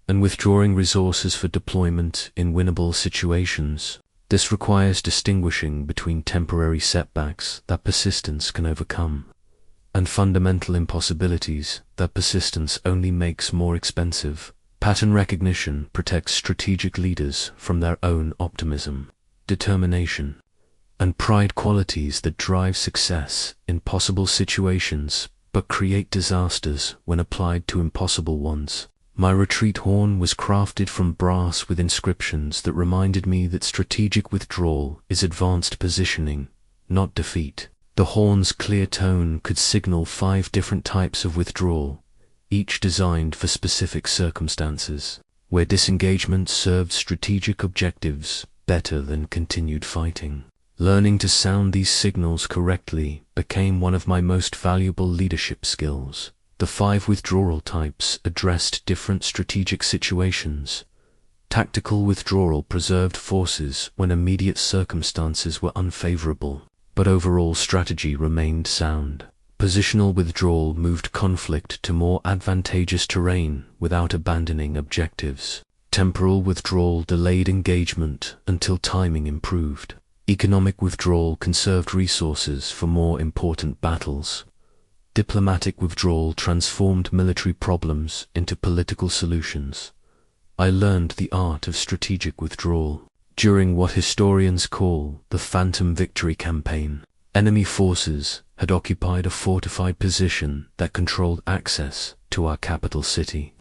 and withdrawing resources for deployment in winnable situations. This requires distinguishing between temporary setbacks that persistence can overcome, and fundamental impossibilities that persistence only makes more expensive. Pattern recognition protects strategic leaders from their own optimism, determination, and pride, qualities that drive success in possible situations but create disasters when applied to impossible ones. My retreat horn was crafted from brass with inscriptions that reminded me that strategic withdrawal is advanced positioning, not defeat. The horn's clear tone could signal 5 different types of withdrawal, each designed for specific circumstances, where disengagement served strategic objectives better than continued fighting. Learning to sound these signals correctly became one of my most valuable leadership skills. The 5 withdrawal types addressed different strategic situations. Tactical withdrawal preserved forces when immediate circumstances were unfavorable, but overall strategy remained sound. Positional withdrawal moved conflict to more advantageous terrain without abandoning objectives. Temporal withdrawal delayed engagement until timing improved. Economic withdrawal conserved resources for more important battles. Diplomatic withdrawal transformed military problems into political solutions. I learned the art of strategic withdrawal during what historians call the Phantom Victory Campaign. Enemy forces had occupied a fortified position that controlled access to our capital city.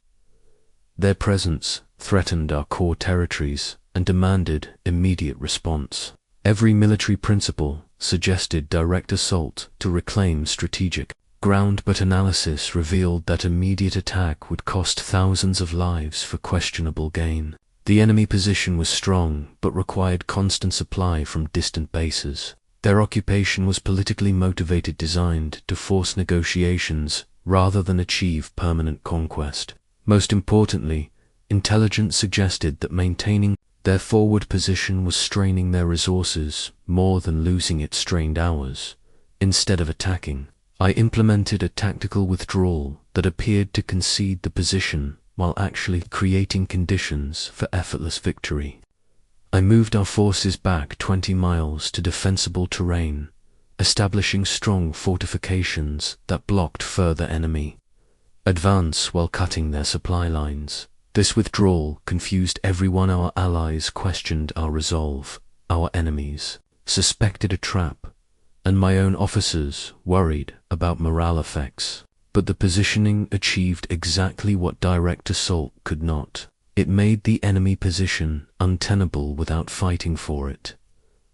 Their presence threatened our core territories and demanded immediate response. Every military principle suggested direct assault to reclaim strategic ground, but analysis revealed that immediate attack would cost thousands of lives for questionable gain. The enemy position was strong, but required constant supply from distant bases. Their occupation was politically motivated, designed to force negotiations rather than achieve permanent conquest. Most importantly, intelligence suggested that maintaining Their forward position was straining their resources more than losing its strained hours. Instead of attacking, I implemented a tactical withdrawal that appeared to concede the position while actually creating conditions for effortless victory. I moved our forces back 20 miles to defensible terrain, establishing strong fortifications that blocked further enemy advance while cutting their supply lines. This withdrawal confused everyone. Our allies questioned our resolve, our enemies suspected a trap, and my own officers worried about morale effects. But the positioning achieved exactly what direct assault could not. It made the enemy position untenable without fighting for it.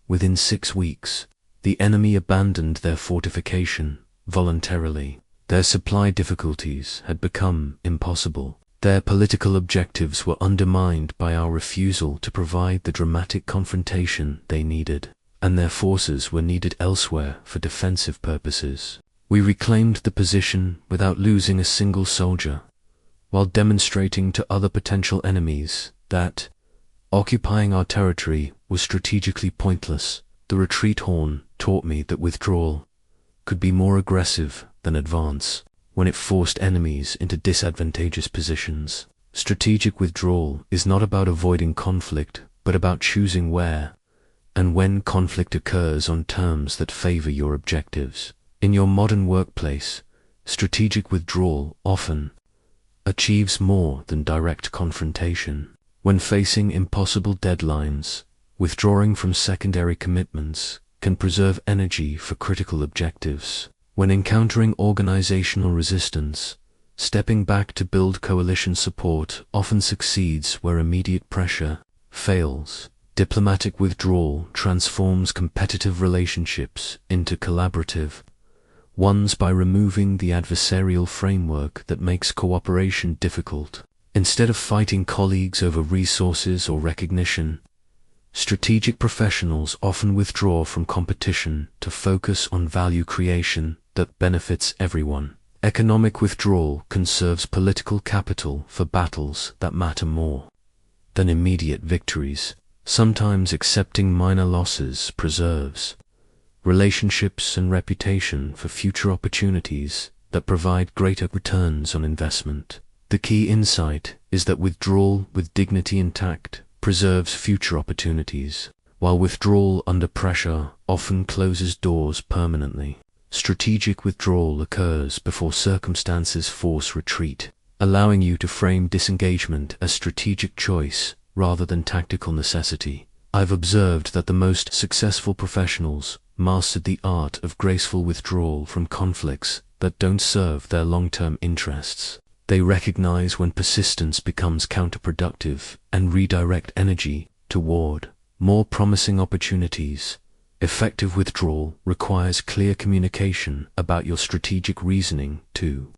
Within 6 weeks, the enemy abandoned their fortification voluntarily. Their supply difficulties had become impossible. Their political objectives were undermined by our refusal to provide the dramatic confrontation they needed, and their forces were needed elsewhere for defensive purposes. We reclaimed the position without losing a single soldier, while demonstrating to other potential enemies that occupying our territory was strategically pointless. The retreat horn taught me that withdrawal could be more aggressive than advance when it forced enemies into disadvantageous positions. Strategic withdrawal is not about avoiding conflict, but about choosing where and when conflict occurs on terms that favor your objectives. In your modern workplace, strategic withdrawal often achieves more than direct confrontation. When facing impossible deadlines, withdrawing from secondary commitments can preserve energy for critical objectives. When encountering organizational resistance, stepping back to build coalition support often succeeds where immediate pressure fails. Diplomatic withdrawal transforms competitive relationships into collaborative ones by removing the adversarial framework that makes cooperation difficult. Instead of fighting colleagues over resources or recognition, strategic professionals often withdraw from competition to focus on value creation that benefits everyone. Economic withdrawal conserves political capital for battles that matter more than immediate victories. Sometimes accepting minor losses preserves relationships and reputation for future opportunities that provide greater returns on investment. The key insight is that withdrawal with dignity intact preserves future opportunities, while withdrawal under pressure often closes doors permanently. Strategic withdrawal occurs before circumstances force retreat, allowing you to frame disengagement as strategic choice rather than tactical necessity. I've observed that the most successful professionals mastered the art of graceful withdrawal from conflicts that don't serve their long-term interests. They recognize when persistence becomes counterproductive and redirect energy toward more promising opportunities. Effective withdrawal requires clear communication about your strategic reasoning to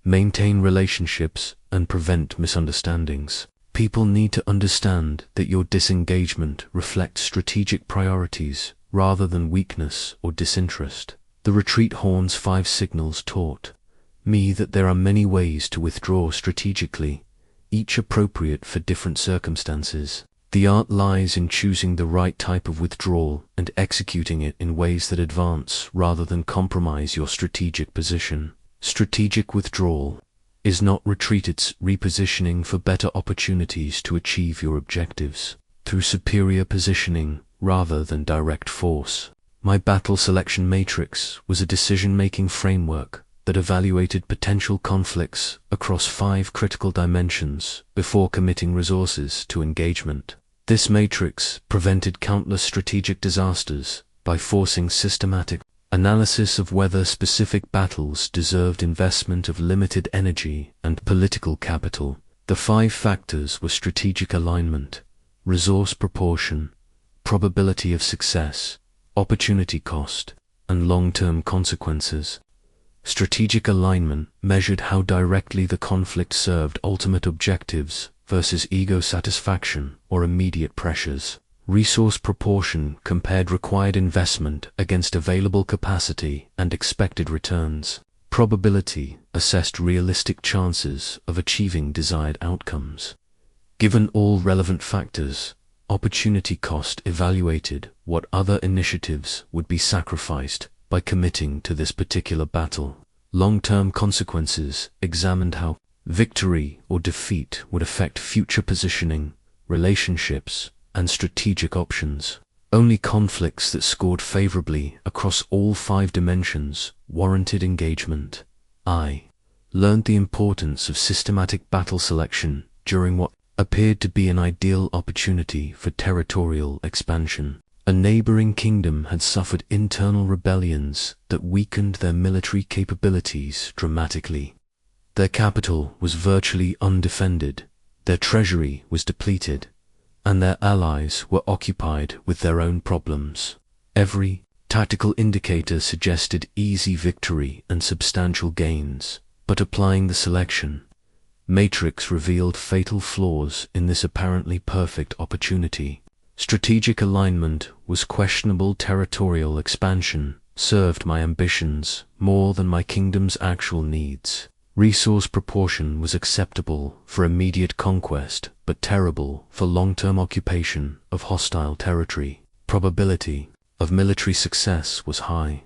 maintain relationships and prevent misunderstandings. People need to understand that your disengagement reflects strategic priorities rather than weakness or disinterest. The retreat horn's 5 signals taught me that there are many ways to withdraw strategically, each appropriate for different circumstances. The art lies in choosing the right type of withdrawal and executing it in ways that advance rather than compromise your strategic position. Strategic withdrawal is not retreat, it's repositioning for better opportunities to achieve your objectives through superior positioning rather than direct force. My battle selection matrix was a decision-making framework that evaluated potential conflicts across 5 critical dimensions before committing resources to engagement. This matrix prevented countless strategic disasters by forcing systematic analysis of whether specific battles deserved investment of limited energy and political capital. The 5 factors were strategic alignment, resource proportion, probability of success, opportunity cost, and long-term consequences. Strategic alignment measured how directly the conflict served ultimate objectives versus ego satisfaction or immediate pressures. Resource proportion compared required investment against available capacity and expected returns. Probability assessed realistic chances of achieving desired outcomes. Given all relevant factors, Opportunity cost evaluated what other initiatives would be sacrificed by committing to this particular battle. Long-term consequences examined how victory or defeat would affect future positioning, relationships, and strategic options. Only conflicts that scored favorably across all 5 dimensions warranted engagement. I learned the importance of systematic battle selection during what appeared to be an ideal opportunity for territorial expansion. A neighboring kingdom had suffered internal rebellions that weakened their military capabilities dramatically. Their capital was virtually undefended, their treasury was depleted, and their allies were occupied with their own problems. Every tactical indicator suggested easy victory and substantial gains, but applying the selection matrix revealed fatal flaws in this apparently perfect opportunity. Strategic alignment was questionable. Territorial expansion served my ambitions more than my kingdom's actual needs. Resource proportion was acceptable for immediate conquest, but terrible for long-term occupation of hostile territory. Probability of military success was high,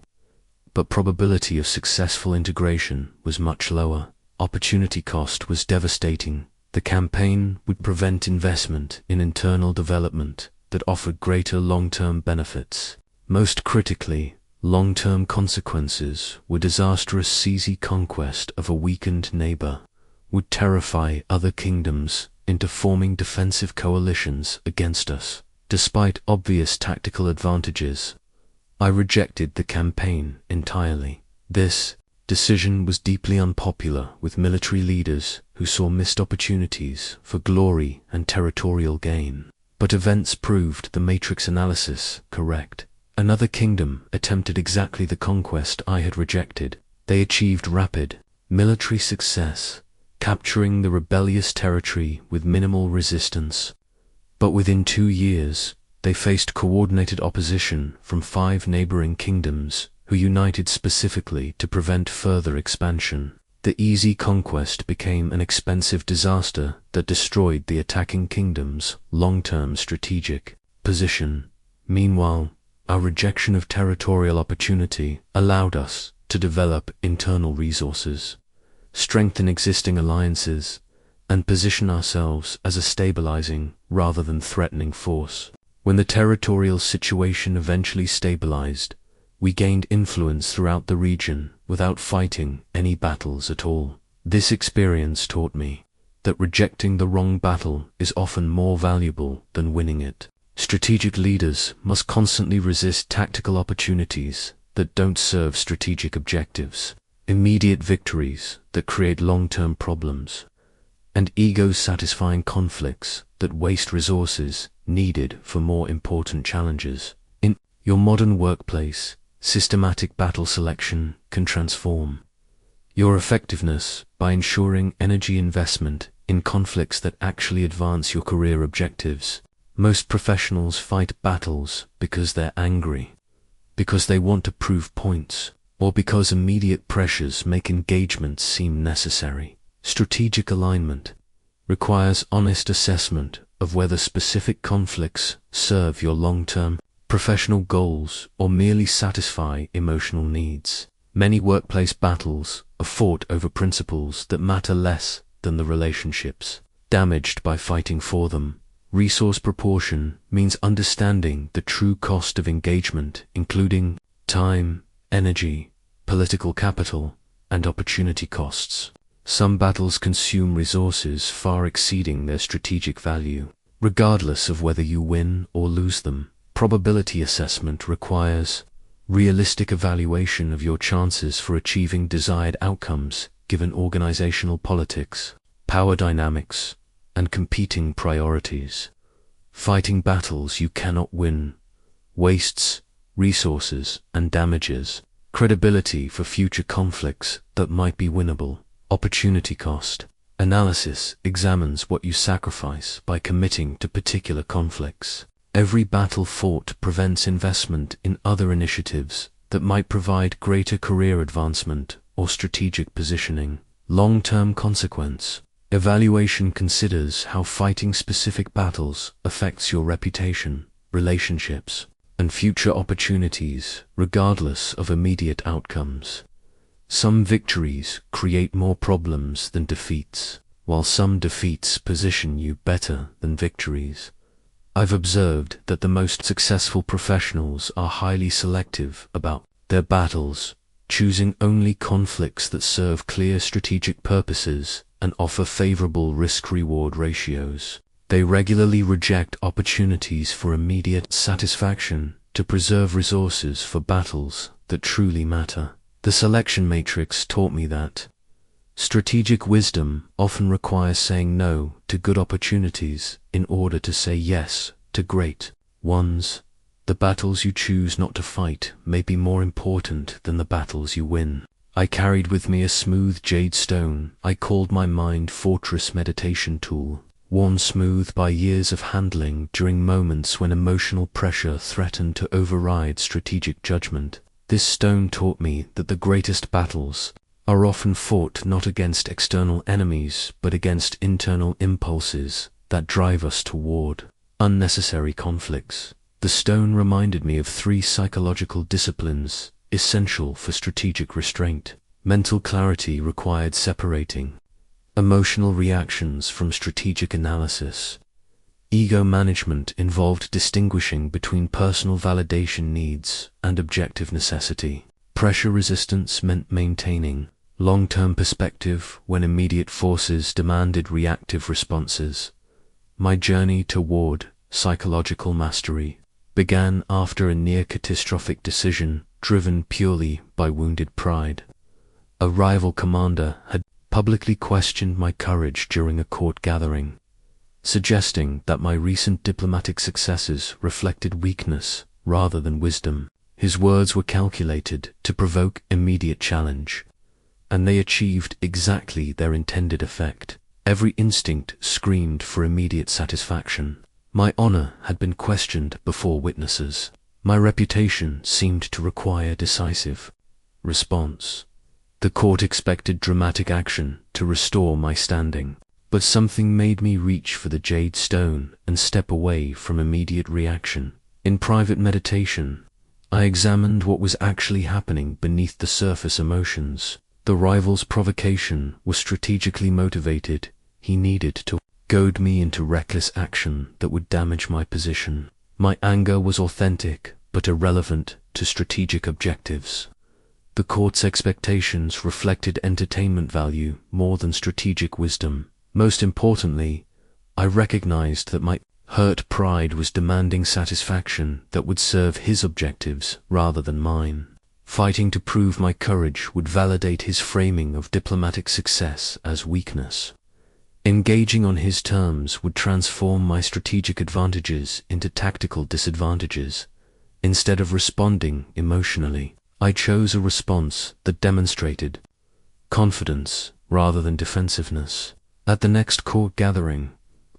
but probability of successful integration was much lower. Opportunity cost was devastating. The campaign would prevent investment in internal development that offered greater long-term benefits. Most critically, long-term consequences were disastrous. Easy conquest of a weakened neighbor would terrify other kingdoms into forming defensive coalitions against us. Despite obvious tactical advantages, I rejected the campaign entirely. This decision was deeply unpopular with military leaders who saw missed opportunities for glory and territorial gain. But events proved the matrix analysis correct. Another kingdom attempted exactly the conquest I had rejected. They achieved rapid military success, capturing the rebellious territory with minimal resistance. But within 2 years, they faced coordinated opposition from 5 neighboring kingdoms who united specifically to prevent further expansion. The easy conquest became an expensive disaster that destroyed the attacking kingdom's long-term strategic position. Meanwhile, our rejection of territorial opportunity allowed us to develop internal resources, strengthen existing alliances, and position ourselves as a stabilizing rather than threatening force. When the territorial situation eventually stabilized, we gained influence throughout the region without fighting any battles at all. This experience taught me that rejecting the wrong battle is often more valuable than winning it. Strategic leaders must constantly resist tactical opportunities that don't serve strategic objectives, immediate victories that create long-term problems, and ego-satisfying conflicts that waste resources needed for more important challenges. In your modern workplace, systematic battle selection can transform your effectiveness by ensuring energy investment in conflicts that actually advance your career objectives. Most professionals fight battles because they're angry, because they want to prove points, or because immediate pressures make engagement seem necessary. Strategic alignment requires honest assessment of whether specific conflicts serve your long-term professional goals or merely satisfy emotional needs. Many workplace battles are fought over principles that matter less than the relationships damaged by fighting for them. Resource proportion means understanding the true cost of engagement, including time, energy, political capital, and opportunity costs. Some battles consume resources far exceeding their strategic value. Regardless of whether you win or lose them, probability assessment requires realistic evaluation of your chances for achieving desired outcomes given organizational politics, power dynamics, and competing priorities. Fighting battles you cannot win wastes resources and damages credibility for future conflicts that might be winnable. Opportunity cost analysis examines what you sacrifice by committing to particular conflicts. Every battle fought prevents investment in other initiatives that might provide greater career advancement or strategic positioning. Long-term consequence Evaluation considers how fighting specific battles affects your reputation, relationships, and future opportunities, regardless of immediate outcomes. Some victories create more problems than defeats, while some defeats position you better than victories. I've observed that the most successful professionals are highly selective about their battles, choosing only conflicts that serve clear strategic purposes and offer favorable risk-reward ratios. They regularly reject opportunities for immediate satisfaction to preserve resources for battles that truly matter. The selection matrix taught me that strategic wisdom often requires saying no to good opportunities in order to say yes to great ones. The battles you choose not to fight may be more important than the battles you win. I carried with me a smooth jade stone I called my Mind Fortress meditation tool, worn smooth by years of handling during moments when emotional pressure threatened to override strategic judgment. This stone taught me that the greatest battles are often fought not against external enemies but against internal impulses that drive us toward unnecessary conflicts. The stone reminded me of 3 psychological disciplines essential for strategic restraint. Mental clarity required separating emotional reactions from strategic analysis. Ego management involved distinguishing between personal validation needs and objective necessity. Pressure resistance meant maintaining long-term perspective when immediate forces demanded reactive responses. My journey toward psychological mastery began after a near-catastrophic decision driven purely by wounded pride. A rival commander had publicly questioned my courage during a court gathering, suggesting that my recent diplomatic successes reflected weakness rather than wisdom. His words were calculated to provoke immediate challenge, and they achieved exactly their intended effect. Every instinct screamed for immediate satisfaction. My honor had been questioned before witnesses. My reputation seemed to require decisive response. The court expected dramatic action to restore my standing, but something made me reach for the jade stone and step away from immediate reaction. In private meditation, I examined what was actually happening beneath the surface emotions. The rival's provocation was strategically motivated. He needed to goad me into reckless action that would damage my position. My anger was authentic but irrelevant to strategic objectives. The court's expectations reflected entertainment value more than strategic wisdom. Most importantly, I recognized that my hurt pride was demanding satisfaction that would serve his objectives rather than mine. Fighting to prove my courage would validate his framing of diplomatic success as weakness. Engaging on his terms would transform my strategic advantages into tactical disadvantages. Instead of responding emotionally, I chose a response that demonstrated confidence rather than defensiveness. At the next court gathering,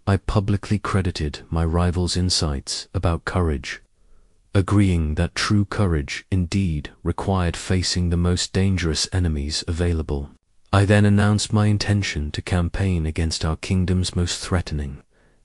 I publicly credited my rival's insights about courage, agreeing that true courage indeed required facing the most dangerous enemies available. I then announced my intention to campaign against our kingdom's most threatening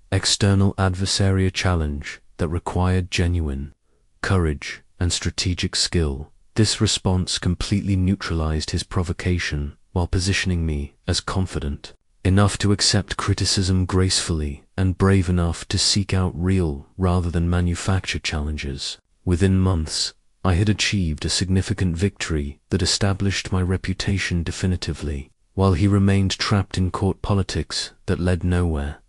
external adversary, a challenge that required genuine courage and strategic skill. This response completely neutralized his provocation while positioning me as confident enough to accept criticism gracefully and brave enough to seek out real rather than manufactured challenges. Within months, I had achieved a significant victory that established my reputation definitively, while he remained trapped in court politics that led nowhere.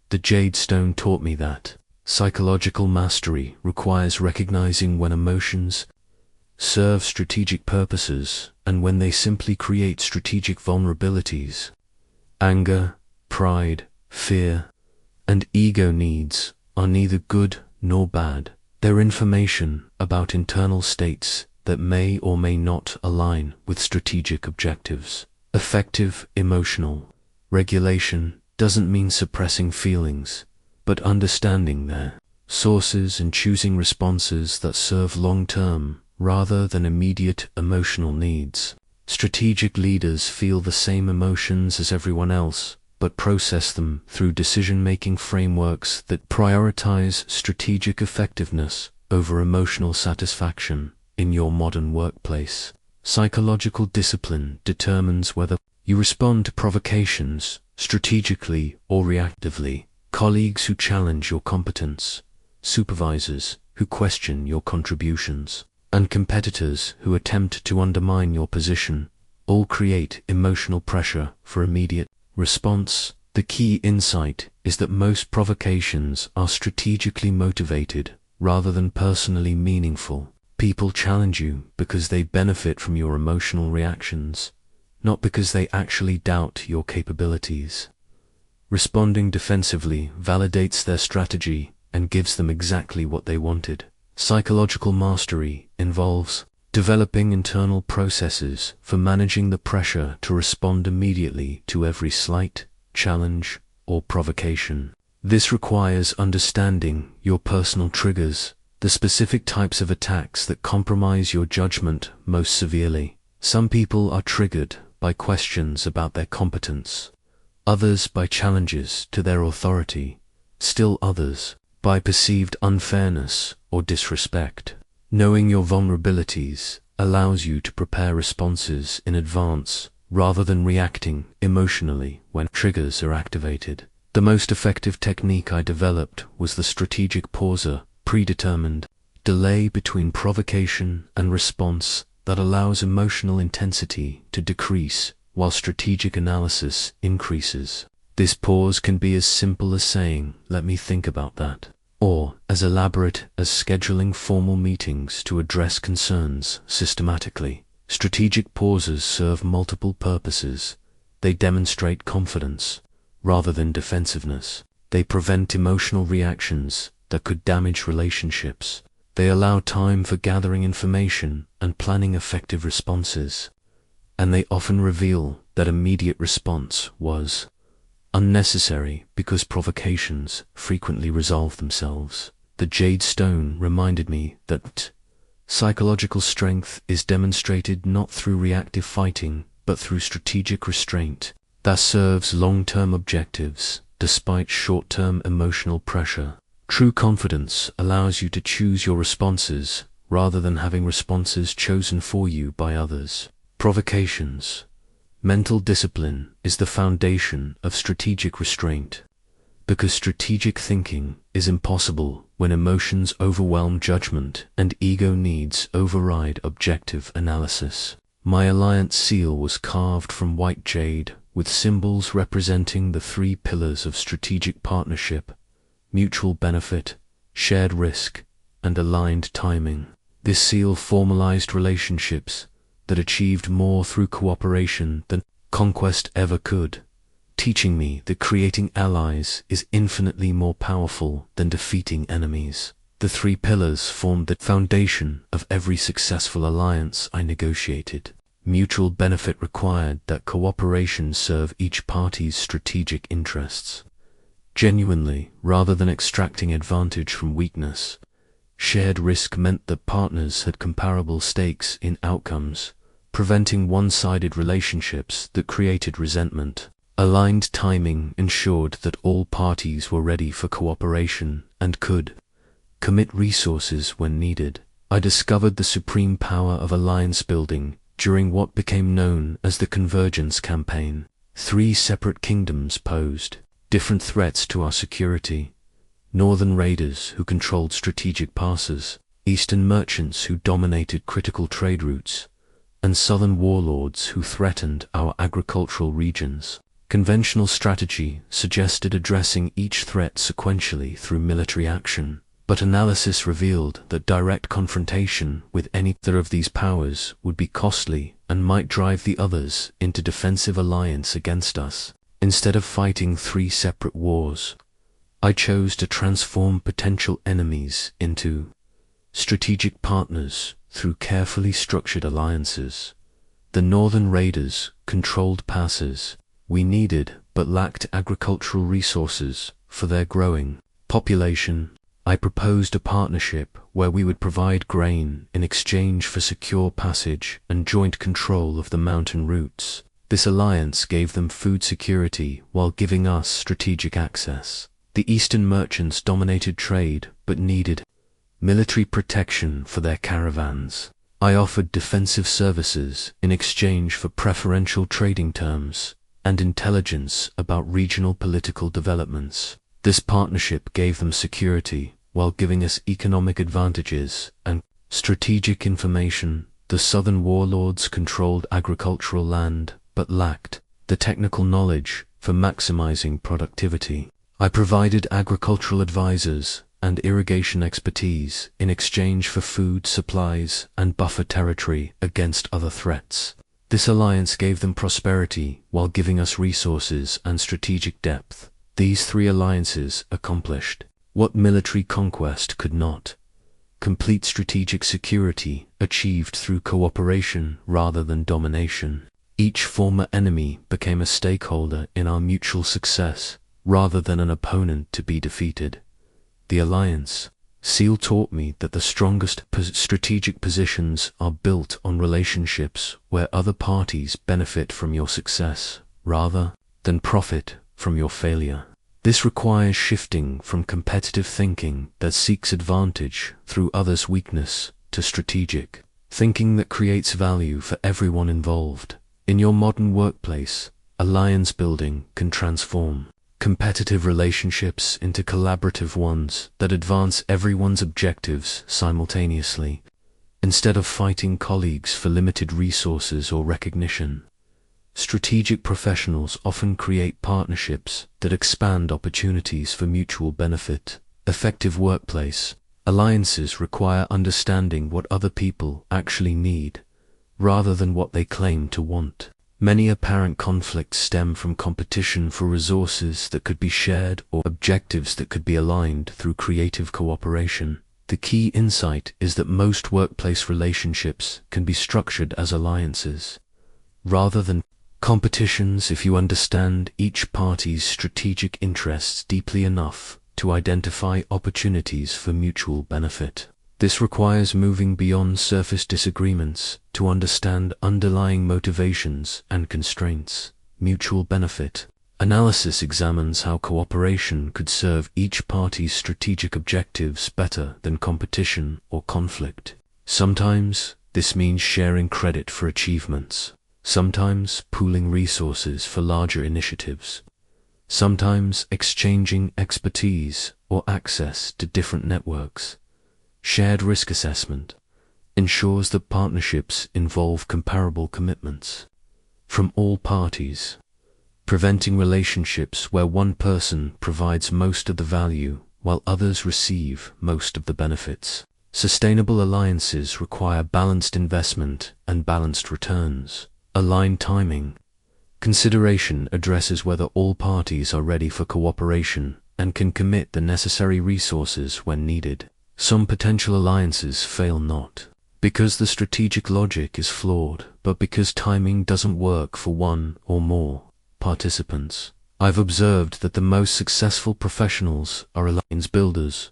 The Jade Stone taught me that psychological mastery requires recognizing when emotions serve strategic purposes and when they simply create strategic vulnerabilities. Anger, pride, fear, and ego needs are neither good nor bad. They're information about internal states that may or may not align with strategic objectives. Effective emotional regulation doesn't mean suppressing feelings, but understanding their sources and choosing responses that serve long-term rather than immediate emotional needs. Strategic leaders feel the same emotions as everyone else, but process them through decision-making frameworks that prioritize strategic effectiveness over emotional satisfaction in your modern workplace. Psychological discipline determines whether you respond to provocations strategically or reactively. Colleagues who challenge your competence, supervisors who question your contributions, and competitors who attempt to undermine your position all create emotional pressure for immediate response. The key insight is that most provocations are strategically motivated rather than personally meaningful. People challenge you because they benefit from your emotional reactions, not because they actually doubt your capabilities. Responding defensively validates their strategy and gives them exactly what they wanted. Psychological mastery involves developing internal processes for managing the pressure to respond immediately to every slight, challenge, or provocation. This requires understanding your personal triggers, the specific types of attacks that compromise your judgment most severely. Some people are triggered by questions about their competence, others by challenges to their authority, still others by perceived unfairness or disrespect. Knowing your vulnerabilities allows you to prepare responses in advance rather than reacting emotionally when triggers are activated. The most effective technique I developed was the strategic pauser, predetermined delay between provocation and response that allows emotional intensity to decrease while strategic analysis increases. This pause can be as simple as saying, "Let me think about that," or as elaborate as scheduling formal meetings to address concerns systematically. Strategic pauses serve multiple purposes. They demonstrate confidence rather than defensiveness. They prevent emotional reactions that could damage relationships. They allow time for gathering information and planning effective responses. And they often reveal that immediate response was unnecessary because provocations frequently resolve themselves. The Jade Stone reminded me that psychological strength is demonstrated not through reactive fighting, but through strategic restraint that serves long-term objectives despite short-term emotional pressure. True confidence allows you to choose your responses rather than having responses chosen for you by others. Provocations. Mental discipline is the foundation of strategic restraint, because strategic thinking is impossible when emotions overwhelm judgment and ego needs override objective analysis. My alliance seal was carved from white jade with symbols representing the 3 pillars of strategic partnership: mutual benefit, shared risk, and aligned timing. This seal formalized relationships that achieved more through cooperation than conquest ever could, teaching me that creating allies is infinitely more powerful than defeating enemies. The 3 pillars formed the foundation of every successful alliance I negotiated. Mutual benefit required that cooperation serve each party's strategic interests genuinely rather than extracting advantage from weakness. Shared risk meant that partners had comparable stakes in outcomes, preventing one-sided relationships that created resentment. Aligned timing ensured that all parties were ready for cooperation and could commit resources when needed. I discovered the supreme power of alliance building during what became known as the Convergence Campaign. 3 separate kingdoms posed different threats to our security: northern raiders who controlled strategic passes, eastern merchants who dominated critical trade routes, and southern warlords who threatened our agricultural regions. Conventional strategy suggested addressing each threat sequentially through military action, but analysis revealed that direct confrontation with any of these powers would be costly and might drive the others into defensive alliance against us. Instead of fighting 3 separate wars, I chose to transform potential enemies into strategic partners through carefully structured alliances. The northern raiders controlled passes we needed but lacked agricultural resources for their growing population. I proposed a partnership where we would provide grain in exchange for secure passage and joint control of the mountain routes. This alliance gave them food security while giving us strategic access. The Eastern merchants dominated trade but needed military protection for their caravans. I offered defensive services in exchange for preferential trading terms and intelligence about regional political developments. This partnership gave them security while giving us economic advantages and strategic information. The southern warlords controlled agricultural land but lacked the technical knowledge for maximizing productivity. I provided agricultural advisors and irrigation expertise in exchange for food supplies and buffer territory against other threats. This alliance gave them prosperity while giving us resources and strategic depth. These three alliances accomplished what military conquest could not: complete strategic security achieved through cooperation rather than domination. Each former enemy became a stakeholder in our mutual success rather than an opponent to be defeated. The alliance seal taught me that the strongest strategic positions are built on relationships where other parties benefit from your success rather than profit from your failure. This requires shifting from competitive thinking that seeks advantage through others' weakness to strategic thinking that creates value for everyone involved. In your modern workplace, alliance building can transform competitive relationships into collaborative ones that advance everyone's objectives simultaneously. Instead of fighting colleagues for limited resources or recognition, strategic professionals often create partnerships that expand opportunities for mutual benefit. Effective workplace alliances require understanding what other people actually need, rather than what they claim to want. Many apparent conflicts stem from competition for resources that could be shared or objectives that could be aligned through creative cooperation. The key insight is that most workplace relationships can be structured as alliances, rather than competitions, if you understand each party's strategic interests deeply enough to identify opportunities for mutual benefit. This requires moving beyond surface disagreements to understand underlying motivations and constraints. Mutual benefit analysis examines how cooperation could serve each party's strategic objectives better than competition or conflict. Sometimes this means sharing credit for achievements, sometimes pooling resources for larger initiatives, sometimes exchanging expertise or access to different networks. Shared risk assessment ensures that partnerships involve comparable commitments from all parties, preventing relationships where one person provides most of the value while others receive most of the benefits. Sustainable alliances require balanced investment and balanced returns. Aligned timing consideration addresses whether all parties are ready for cooperation and can commit the necessary resources when needed. Some potential alliances fail not because the strategic logic is flawed, but because timing doesn't work for one or more participants. I've observed that the most successful professionals are alliance builders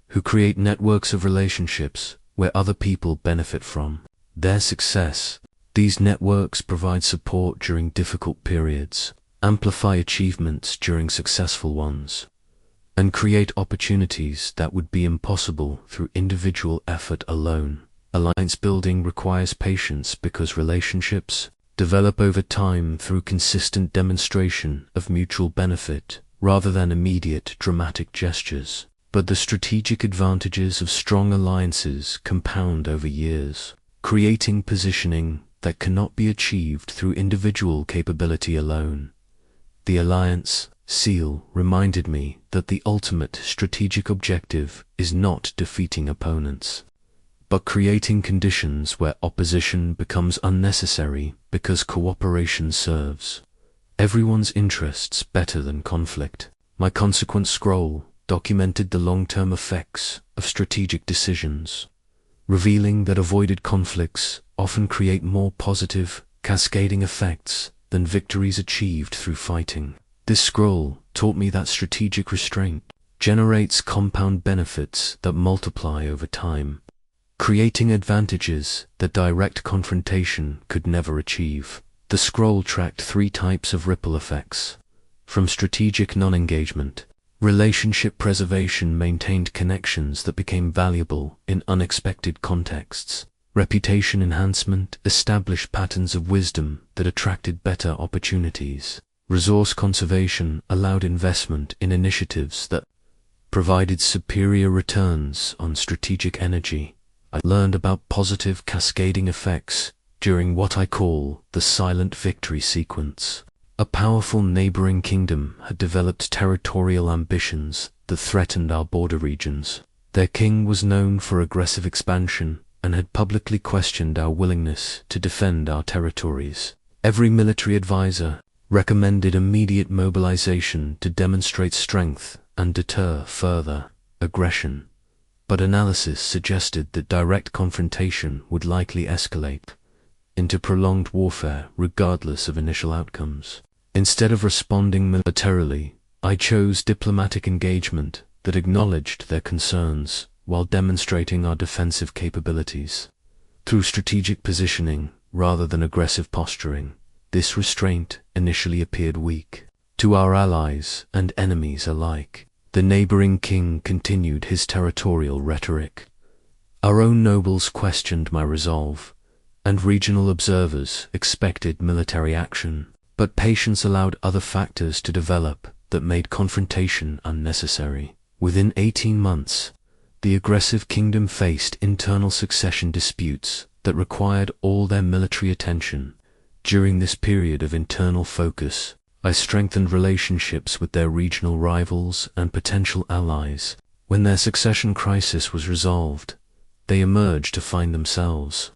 who create networks of relationships where other people benefit from their success. These networks provide support during difficult periods, amplify achievements during successful ones, and create opportunities that would be impossible through individual effort alone. Alliance building requires patience because relationships develop over time through consistent demonstration of mutual benefit rather than immediate dramatic gestures. But the strategic advantages of strong alliances compound over years, creating positioning that cannot be achieved through individual capability alone. The alliance seal reminded me that the ultimate strategic objective is not defeating opponents, but creating conditions where opposition becomes unnecessary because cooperation serves everyone's interests better than conflict. My consequent scroll documented the long-term effects of strategic decisions, revealing that avoided conflicts often create more positive, cascading effects than victories achieved through fighting. This scroll taught me that strategic restraint generates compound benefits that multiply over time, creating advantages that direct confrontation could never achieve. The scroll tracked 3 types of ripple effects. From strategic non-engagement, relationship preservation maintained connections that became valuable in unexpected contexts. Reputation enhancement established patterns of wisdom that attracted better opportunities. Resource conservation allowed investment in initiatives that provided superior returns on strategic energy. I learned about positive cascading effects during what I call the silent victory sequence. A powerful neighboring kingdom had developed territorial ambitions that threatened our border regions. Their king was known for aggressive expansion and had publicly questioned our willingness to defend our territories. Every military advisor recommended immediate mobilization to demonstrate strength and deter further aggression, but analysis suggested that direct confrontation would likely escalate into prolonged warfare regardless of initial outcomes. Instead of responding militarily, I chose diplomatic engagement that acknowledged their concerns while demonstrating our defensive capabilities. Through strategic positioning rather than aggressive posturing, this restraint initially appeared weak. To our allies and enemies alike, the neighboring king continued his territorial rhetoric. Our own nobles questioned my resolve, and regional observers expected military action. But patience allowed other factors to develop that made confrontation unnecessary. Within 18 months, the aggressive kingdom faced internal succession disputes that required all their military attention. During this period of internal focus, I strengthened relationships with their regional rivals and potential allies. When their succession crisis was resolved, they emerged to find themselves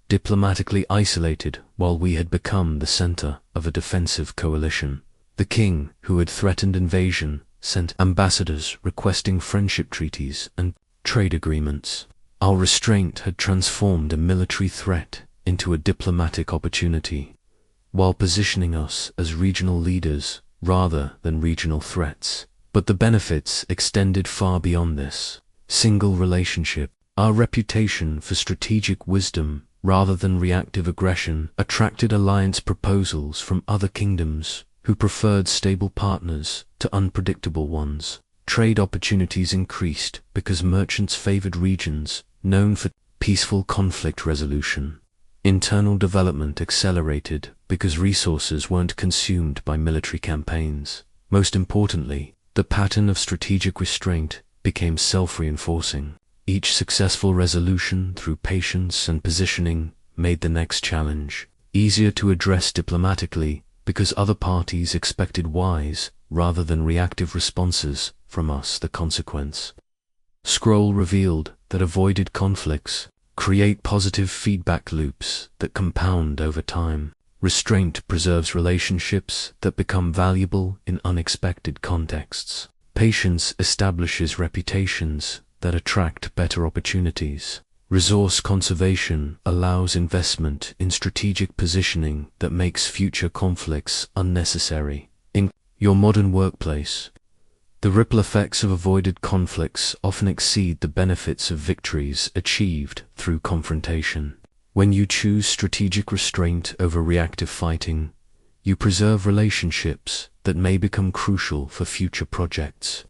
diplomatically isolated while we had become the center of a defensive coalition. The king, who had threatened invasion, sent ambassadors requesting friendship treaties and trade agreements. Our restraint had transformed a military threat into a diplomatic opportunity, while positioning us as regional leaders rather than regional threats. But the benefits extended far beyond this single relationship. Our reputation for strategic wisdom rather than reactive aggression attracted alliance proposals from other kingdoms who preferred stable partners to unpredictable ones. Trade opportunities increased because merchants favored regions known for peaceful conflict resolution. Internal development accelerated because resources weren't consumed by military campaigns. Most importantly, the pattern of strategic restraint became self-reinforcing. Each successful resolution through patience and positioning made the next challenge easier to address diplomatically because other parties expected wise rather than reactive responses from us. The consequence. Scroll revealed that avoided conflicts create positive feedback loops that compound over time. Restraint preserves relationships that become valuable in unexpected contexts. Patience establishes reputations that attract better opportunities. Resource conservation allows investment in strategic positioning that makes future conflicts unnecessary. In your modern workplace, the ripple effects of avoided conflicts often exceed the benefits of victories achieved through confrontation. When you choose strategic restraint over reactive fighting, you preserve relationships that may become crucial for future projects.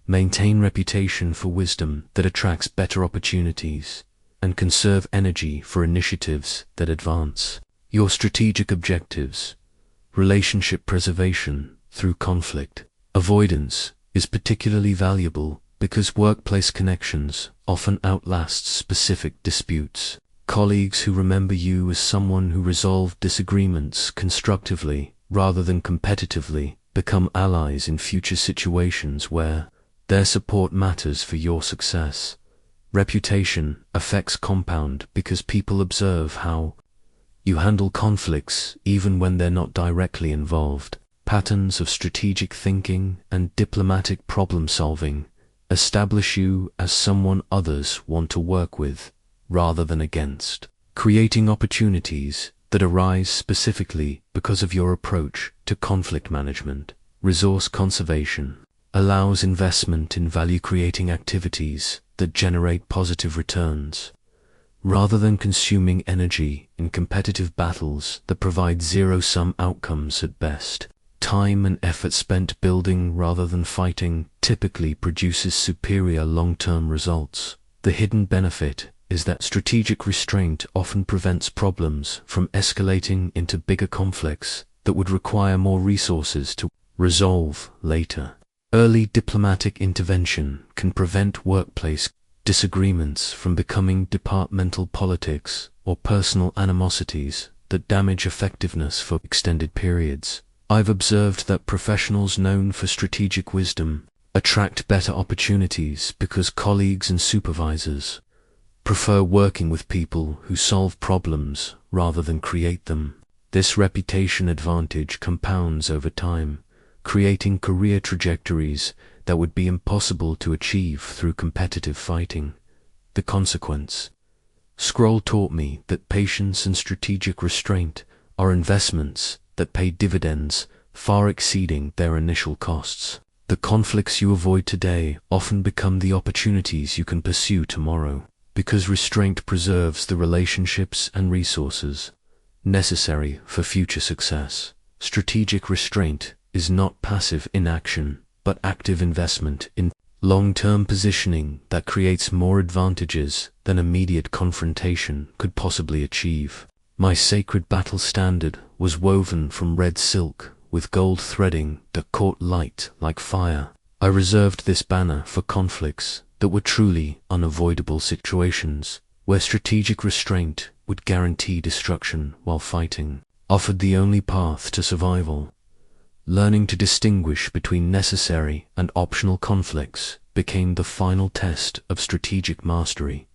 Maintain reputation for wisdom that attracts better opportunities, and conserve energy for initiatives that advance your strategic objectives. Relationship preservation through conflict avoidance is particularly valuable because workplace connections often outlast specific disputes. Colleagues who remember you as someone who resolved disagreements constructively rather than competitively become allies in future situations where their support matters for your success. Reputation effects compound because people observe how you handle conflicts even when they're not directly involved. Patterns of strategic thinking and diplomatic problem solving establish you as someone others want to work with rather than against, creating opportunities that arise specifically because of your approach to conflict management. Resource conservation allows investment in value-creating activities that generate positive returns. rather than consuming energy in competitive battles that provide zero-sum outcomes at best. Time and effort spent building rather than fighting typically produces superior long-term results. The hidden benefit is that strategic restraint often prevents problems from escalating into bigger conflicts that would require more resources to resolve later. Early diplomatic intervention can prevent workplace disagreements from becoming departmental politics or personal animosities that damage effectiveness for extended periods. I've observed that professionals known for strategic wisdom attract better opportunities because colleagues and supervisors prefer working with people who solve problems rather than create them. This reputation advantage compounds over time, creating career trajectories that would be impossible to achieve through competitive fighting. The consequence: Scroll taught me that patience and strategic restraint are investments that pay dividends far exceeding their initial costs. The conflicts you avoid today often become the opportunities you can pursue tomorrow, because restraint preserves the relationships and resources necessary for future success. Strategic restraint is not passive inaction, but active investment in long-term positioning that creates more advantages than immediate confrontation could possibly achieve. My sacred battle standard was woven from red silk with gold threading that caught light like fire. I reserved this banner for conflicts that were truly unavoidable situations, where strategic restraint would guarantee destruction while fighting offered the only path to survival. Learning to distinguish between necessary and optional conflicts became the final test of strategic mastery.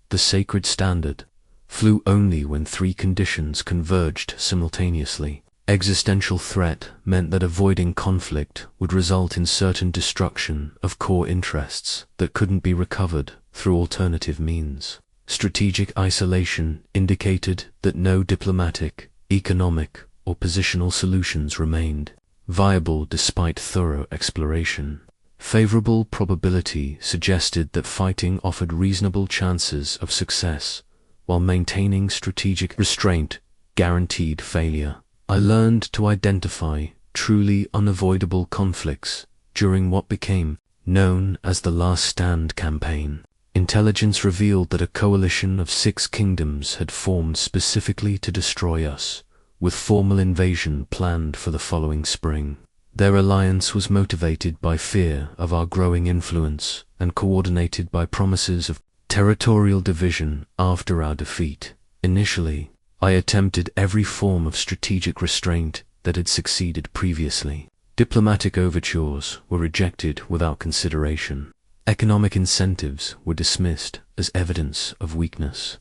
The sacred standard flew only when three conditions converged simultaneously. Existential threat meant that avoiding conflict would result in certain destruction of core interests that couldn't be recovered through alternative means. Strategic isolation indicated that no diplomatic, economic, or positional solutions remained viable despite thorough exploration. Favorable probability suggested that fighting offered reasonable chances of success, while maintaining strategic restraint guaranteed failure. I learned to identify truly unavoidable conflicts during what became known as the Last Stand campaign. Intelligence revealed that a coalition of 6 kingdoms had formed specifically to destroy us, with formal invasion planned for the following spring. Their alliance was motivated by fear of our growing influence and coordinated by promises of territorial division after our defeat. Initially, I attempted every form of strategic restraint that had succeeded previously. Diplomatic overtures were rejected without consideration. Economic incentives were dismissed as evidence of weakness.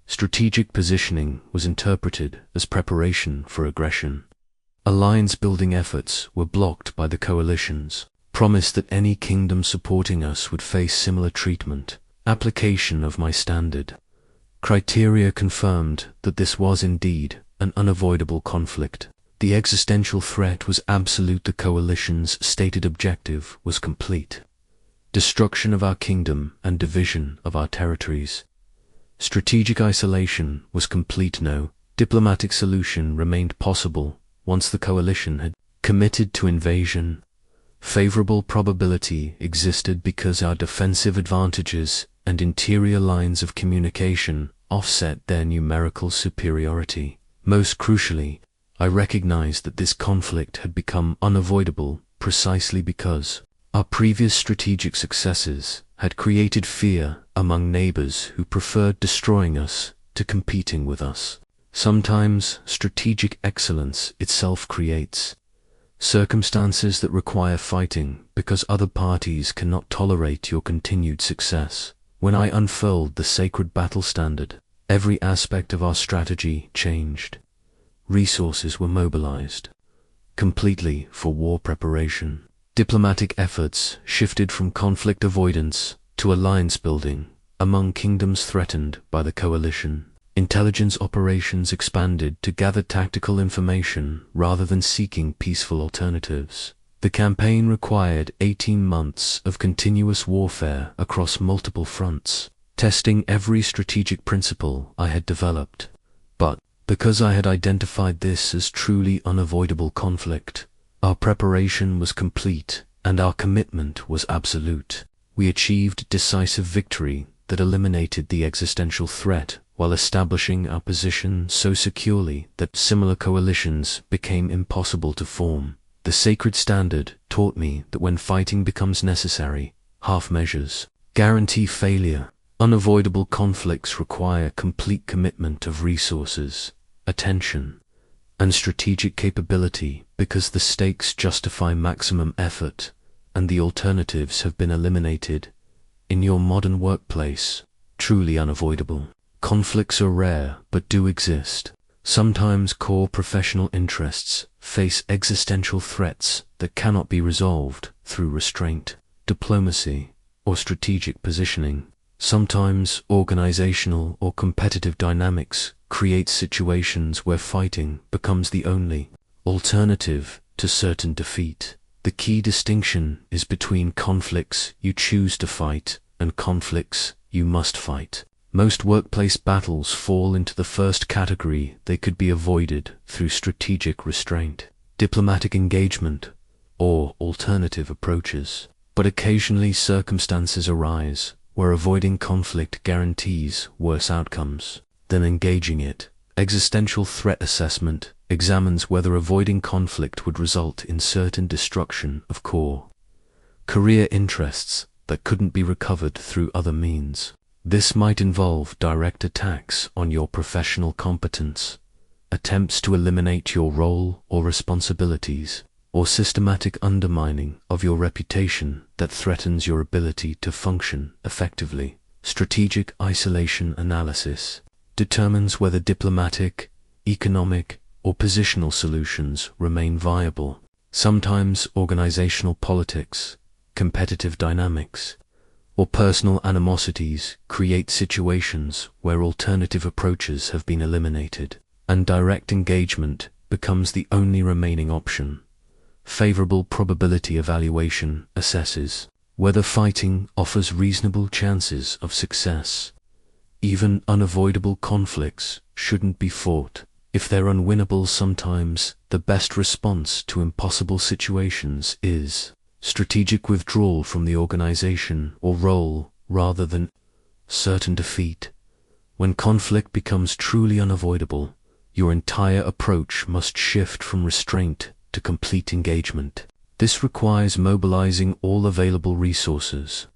Strategic positioning was interpreted as preparation for aggression. Alliance-building efforts were blocked by the coalitions, promised that any kingdom supporting us would face similar treatment. Application of my standard criteria confirmed that this was indeed an unavoidable conflict. The existential threat was absolute. The coalition's stated objective was complete destruction of our kingdom and division of our territories. Strategic isolation was complete. No diplomatic solution remained possible once the coalition had committed to invasion. Favorable probability existed because our defensive advantages and interior lines of communication offset their numerical superiority. Most crucially, I recognized that this conflict had become unavoidable precisely because our previous strategic successes had created fear among neighbors who preferred destroying us to competing with us. Sometimes strategic excellence itself creates circumstances that require fighting because other parties cannot tolerate your continued success. When I unfurled the sacred battle standard, every aspect of our strategy changed. Resources were mobilized completely for war preparation. Diplomatic efforts shifted from conflict avoidance to alliance building among kingdoms threatened by the coalition. Intelligence operations expanded to gather tactical information rather than seeking peaceful alternatives. The campaign required 18 months of continuous warfare across multiple fronts. testing every strategic principle I had developed. But, because I had identified this as truly unavoidable conflict, our preparation was complete and our commitment was absolute. We achieved decisive victory that eliminated the existential threat while establishing our position so securely that similar coalitions became impossible to form. The sacred standard taught me that when fighting becomes necessary, half measures guarantee failure. Unavoidable conflicts require complete commitment of resources, attention, and strategic capability because the stakes justify maximum effort and the alternatives have been eliminated. In your modern workplace, truly unavoidable conflicts are rare but do exist. Sometimes core professional interests face existential threats that cannot be resolved through restraint, diplomacy, or strategic positioning. Sometimes organizational or competitive dynamics create situations where fighting becomes the only alternative to certain defeat. The key distinction is between conflicts you choose to fight and conflicts you must fight. Most workplace battles fall into the first category. They could be avoided through strategic restraint, diplomatic engagement, or alternative approaches. But occasionally circumstances arise where avoiding conflict guarantees worse outcomes than engaging it. Existential threat assessment examines whether avoiding conflict would result in certain destruction of core career interests that couldn't be recovered through other means. This might involve direct attacks on your professional competence, attempts to eliminate your role or responsibilities, or systematic undermining of your reputation that threatens your ability to function effectively. Strategic isolation analysis determines whether diplomatic, economic, or positional solutions remain viable. Sometimes organizational politics, competitive dynamics, or personal animosities create situations where alternative approaches have been eliminated, and direct engagement becomes the only remaining option. Favorable probability evaluation assesses whether fighting offers reasonable chances of success. Even unavoidable conflicts shouldn't be fought. If they're unwinnable, sometimes the best response to impossible situations is strategic withdrawal from the organization or role rather than certain defeat. When conflict becomes truly unavoidable, your entire approach must shift from restraint to complete engagement. This requires mobilizing all available resources,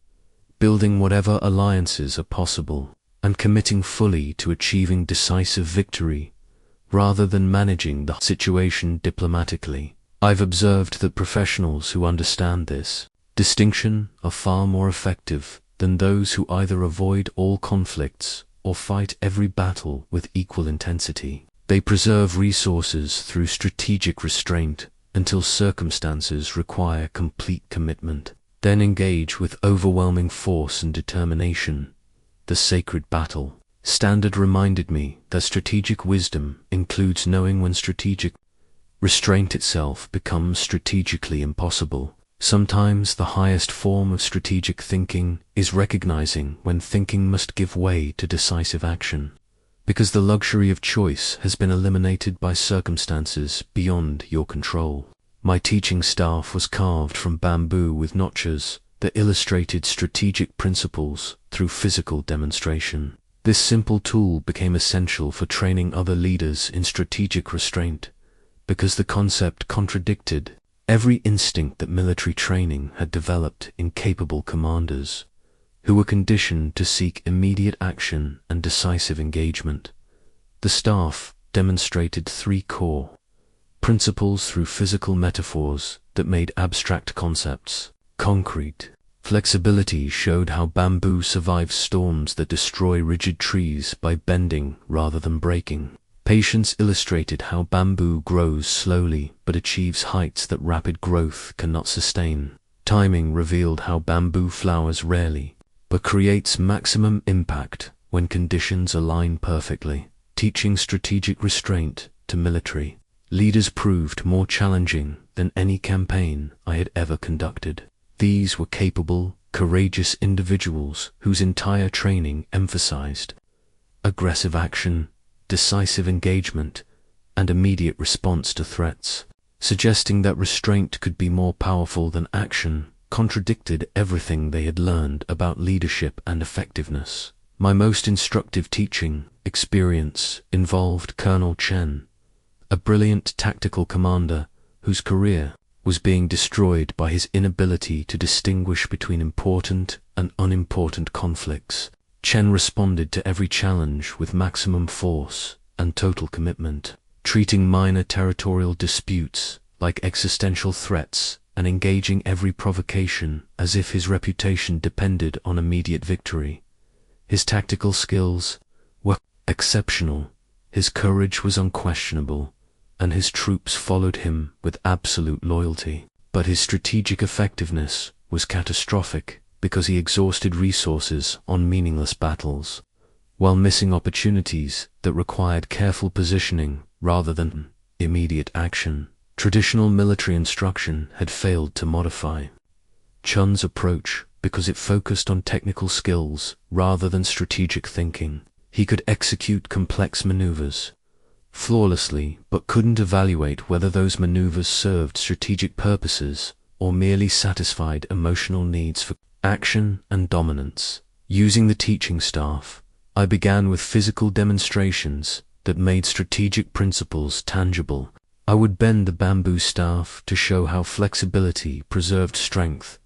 building whatever alliances are possible, and committing fully to achieving decisive victory rather than managing the situation diplomatically. I've observed that professionals who understand this distinction are far more effective than those who either avoid all conflicts or fight every battle with equal intensity. They preserve resources through strategic restraint until circumstances require complete commitment, then engage with overwhelming force and determination. The sacred battle standard reminded me that strategic wisdom includes knowing when strategic restraint itself becomes strategically impossible. Sometimes the highest form of strategic thinking is recognizing when thinking must give way to decisive action, because the luxury of choice has been eliminated by circumstances beyond your control. My teaching staff was carved from bamboo with notches that illustrated strategic principles through physical demonstration. This simple tool became essential for training other leaders in strategic restraint, because the concept contradicted every instinct that military training had developed in capable commanders, who were conditioned to seek immediate action and decisive engagement. The staff demonstrated three core principles through physical metaphors that made abstract concepts concrete. Flexibility showed how bamboo survives storms that destroy rigid trees by bending rather than breaking. Patience illustrated how bamboo grows slowly but achieves heights that rapid growth cannot sustain. Timing revealed how bamboo flowers rarely, but creates maximum impact when conditions align perfectly. Teaching strategic restraint to military leaders proved more challenging than any campaign I had ever conducted. These were capable, courageous individuals whose entire training emphasized aggressive action, decisive engagement, and immediate response to threats. Suggesting that restraint could be more powerful than action contradicted everything they had learned about leadership and effectiveness. My most instructive teaching experience involved Colonel Chen, a brilliant tactical commander whose career was being destroyed by his inability to distinguish between important and unimportant conflicts. Chen responded to every challenge with maximum force and total commitment, treating minor territorial disputes like existential threats and engaging every provocation as if his reputation depended on immediate victory. His tactical skills were exceptional, his courage was unquestionable, and his troops followed him with absolute loyalty. But his strategic effectiveness was catastrophic because he exhausted resources on meaningless battles, while missing opportunities that required careful positioning rather than immediate action. Traditional military instruction had failed to modify Chun's approach because it focused on technical skills rather than strategic thinking. He could execute complex maneuvers flawlessly, but couldn't evaluate whether those maneuvers served strategic purposes or merely satisfied emotional needs for action and dominance. Using the teaching staff, I began with physical demonstrations that made strategic principles tangible. I would bend the bamboo staff to show how flexibility preserved strength,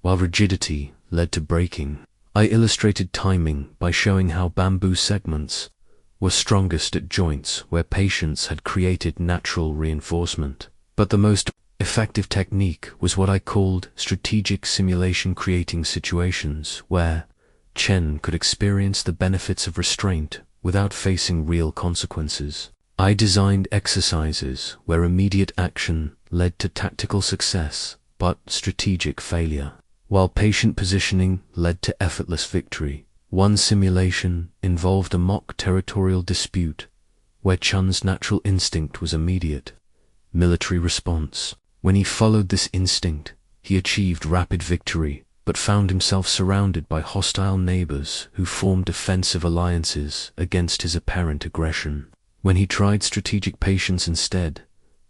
while rigidity led to breaking. I illustrated timing by showing how bamboo segments were strongest at joints where patience had created natural reinforcement. But the most effective technique was what I called strategic simulation, creating situations where Chen could experience the benefits of restraint without facing real consequences. I designed exercises where immediate action led to tactical success but strategic failure, while patient positioning led to effortless victory. One simulation involved a mock territorial dispute where Chun's natural instinct was immediate military response. When he followed this instinct, he achieved rapid victory, but found himself surrounded by hostile neighbors who formed defensive alliances against his apparent aggression. When he tried strategic patience instead,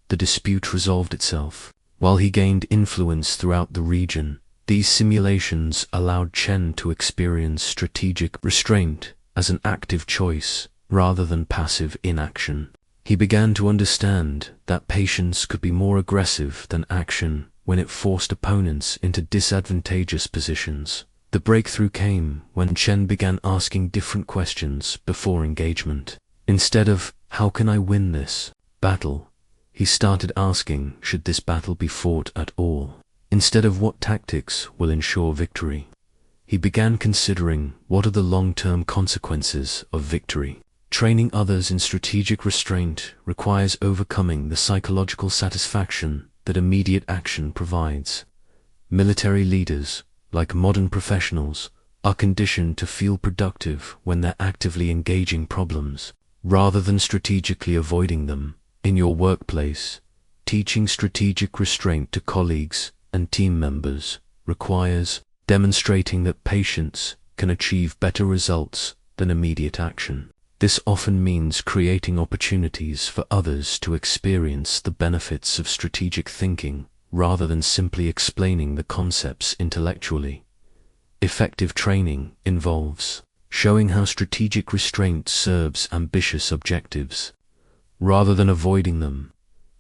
the dispute resolved itself. While he gained influence throughout the region, these simulations allowed Chen to experience strategic restraint as an active choice rather than passive inaction. He began to understand that patience could be more aggressive than action when it forced opponents into disadvantageous positions. The breakthrough came when Chen began asking different questions before engagement. Instead of, "How can I win this battle?" he started asking, "Should this battle be fought at all?" Instead of, "What tactics will ensure victory?" he began considering, "What are the long-term consequences of victory?" Training others in strategic restraint requires overcoming the psychological satisfaction that immediate action provides. Military leaders, like modern professionals, are conditioned to feel productive when they're actively engaging problems, rather than strategically avoiding them. In your workplace, teaching strategic restraint to colleagues and team members requires demonstrating that patience can achieve better results than immediate action. This often means creating opportunities for others to experience the benefits of strategic thinking rather than simply explaining the concepts intellectually. Effective training involves showing how strategic restraint serves ambitious objectives rather than avoiding them.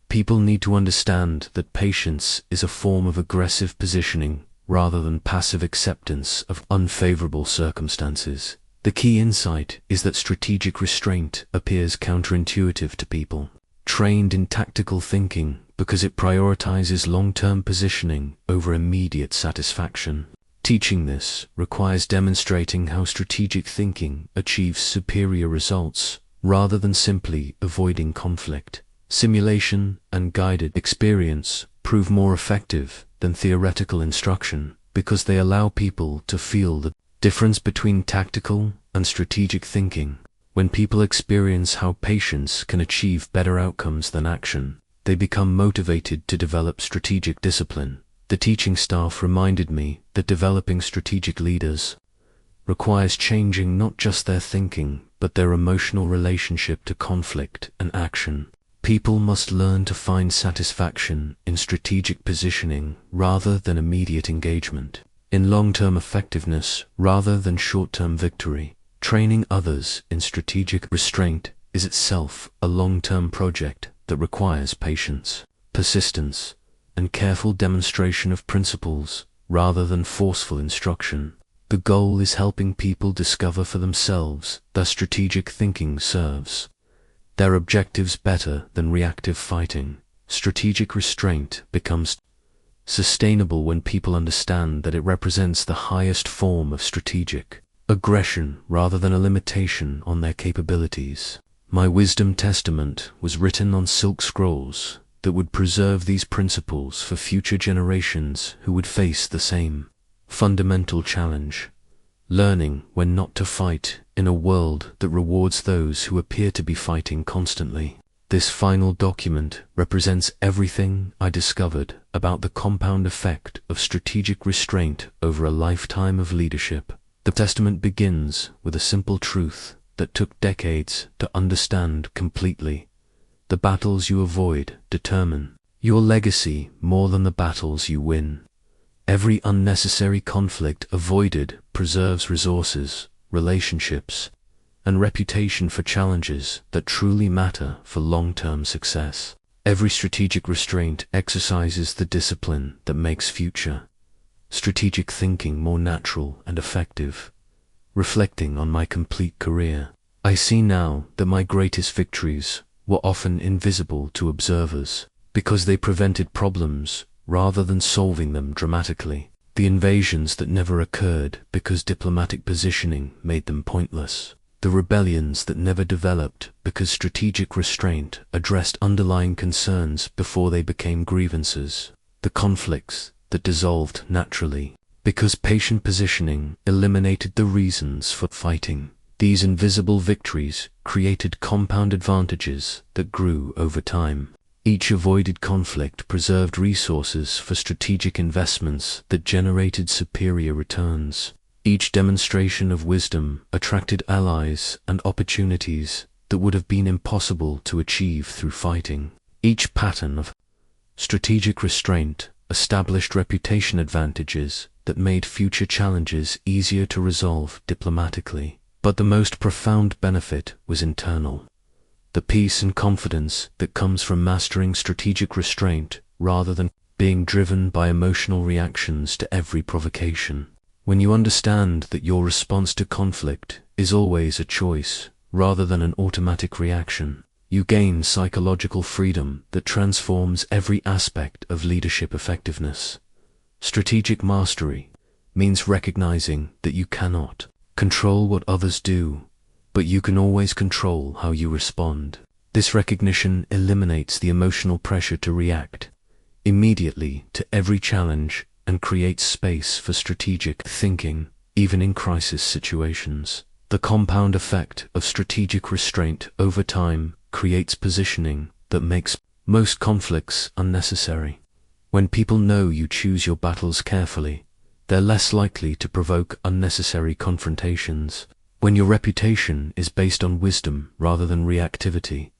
People need to understand that patience is a form of aggressive positioning rather than passive acceptance of unfavorable circumstances. The key insight is that strategic restraint appears counterintuitive to people trained in tactical thinking because it prioritizes long-term positioning over immediate satisfaction. Teaching this requires demonstrating how strategic thinking achieves superior results rather than simply avoiding conflict. Simulation and guided experience prove more effective than theoretical instruction because they allow people to feel the difference between tactical and strategic thinking. When people experience how patience can achieve better outcomes than action, they become motivated to develop strategic discipline. The teaching staff reminded me that developing strategic leaders requires changing not just their thinking, but their emotional relationship to conflict and action. People must learn to find satisfaction in strategic positioning rather than immediate engagement, in long-term effectiveness rather than short-term victory. Training others in strategic restraint is itself a long-term project that requires patience, persistence, and careful demonstration of principles rather than forceful instruction. The goal is helping people discover for themselves that strategic thinking serves their objectives better than reactive fighting. Strategic restraint becomes sustainable when people understand that it represents the highest form of strategic aggression rather than a limitation on their capabilities. My wisdom testament was written on silk scrolls that would preserve these principles for future generations who would face the same fundamental challenge, learning when not to fight in a world that rewards those who appear to be fighting constantly. This final document represents everything I discovered about the compound effect of strategic restraint over a lifetime of leadership. The testament begins with a simple truth that took decades to understand completely. The battles you avoid determine your legacy more than the battles you win. Every unnecessary conflict avoided preserves resources, relationships, and reputation for challenges that truly matter for long-term success. Every strategic restraint exercises the discipline that makes future strategic thinking more natural and effective. Reflecting on my complete career, I see now that my greatest victories were often invisible to observers because they prevented problems rather than solving them dramatically. The invasions that never occurred because diplomatic positioning made them pointless. The rebellions that never developed because strategic restraint addressed underlying concerns before they became grievances. The conflicts that dissolved naturally because patient positioning eliminated the reasons for fighting. These invisible victories created compound advantages that grew over time. Each avoided conflict preserved resources for strategic investments that generated superior returns. Each demonstration of wisdom attracted allies and opportunities that would have been impossible to achieve through fighting. Each pattern of strategic restraint established reputation advantages that made future challenges easier to resolve diplomatically. But the most profound benefit was internal. The peace and confidence that comes from mastering strategic restraint rather than being driven by emotional reactions to every provocation. When you understand that your response to conflict is always a choice rather than an automatic reaction, you gain psychological freedom that transforms every aspect of leadership effectiveness. Strategic mastery means recognizing that you cannot control what others do, but you can always control how you respond. This recognition eliminates the emotional pressure to react immediately to every challenge and creates space for strategic thinking, even in crisis situations. The compound effect of strategic restraint over time creates positioning that makes most conflicts unnecessary. When people know you choose your battles carefully, they're less likely to provoke unnecessary confrontations. When your reputation is based on wisdom rather than reactivity,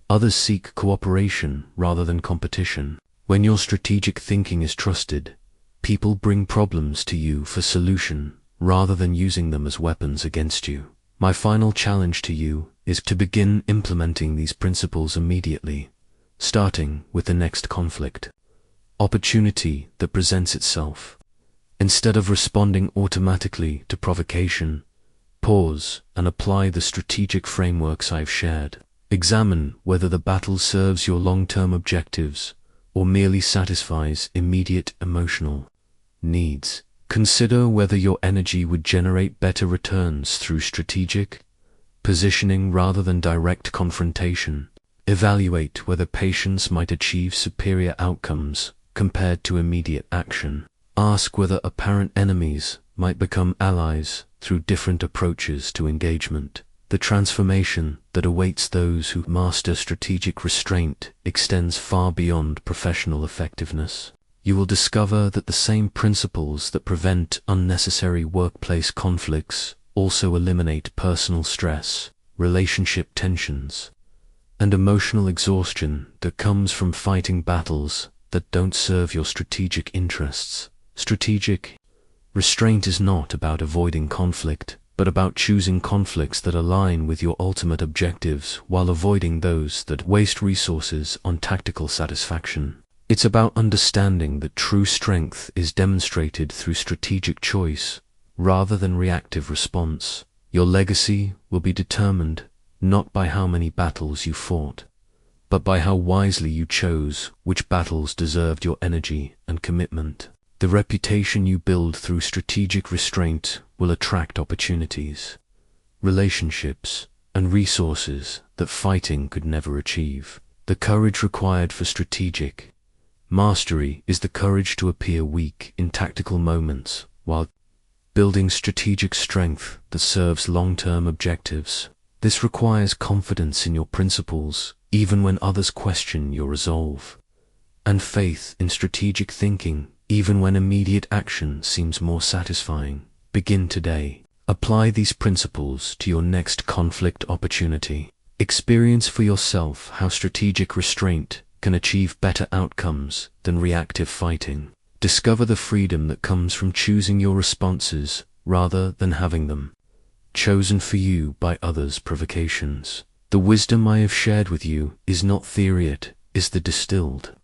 others seek cooperation rather than competition. When your strategic thinking is trusted, people bring problems to you for solution rather than using them as weapons against you. My final challenge to you is to begin implementing these principles immediately, starting with the next conflict opportunity that presents itself. Instead of responding automatically to provocation, pause and apply the strategic frameworks I've shared. Examine whether the battle serves your long-term objectives or merely satisfies immediate emotional needs. Consider whether your energy would generate better returns through strategic positioning rather than direct confrontation. Evaluate whether patience might achieve superior outcomes compared to immediate action. Ask whether apparent enemies might become allies through different approaches to engagement. The transformation that awaits those who master strategic restraint extends far beyond professional effectiveness. you will discover that the same principles that prevent unnecessary workplace conflicts also eliminate personal stress, relationship tensions, and emotional exhaustion that comes from fighting battles that don't serve your strategic interests. Strategic restraint is not about avoiding conflict, but about choosing conflicts that align with your ultimate objectives while avoiding those that waste resources on tactical satisfaction. It's about understanding that true strength is demonstrated through strategic choice rather than reactive response. Your legacy will be determined not by how many battles you fought, but by how wisely you chose which battles deserved your energy and commitment. The reputation you build through strategic restraint will attract opportunities, relationships, and resources that fighting could never achieve. The courage required for strategic mastery is the courage to appear weak in tactical moments while building strategic strength that serves long-term objectives. This requires confidence in your principles, even when others question your resolve, and faith in strategic thinking, even when immediate action seems more satisfying. Begin today. Apply these principles to your next conflict opportunity. Experience for yourself how strategic restraint can achieve better outcomes than reactive fighting. Discover the freedom that comes from choosing your responses rather than having them chosen for you by others' provocations. The wisdom I have shared with you is not theory, it is the distilled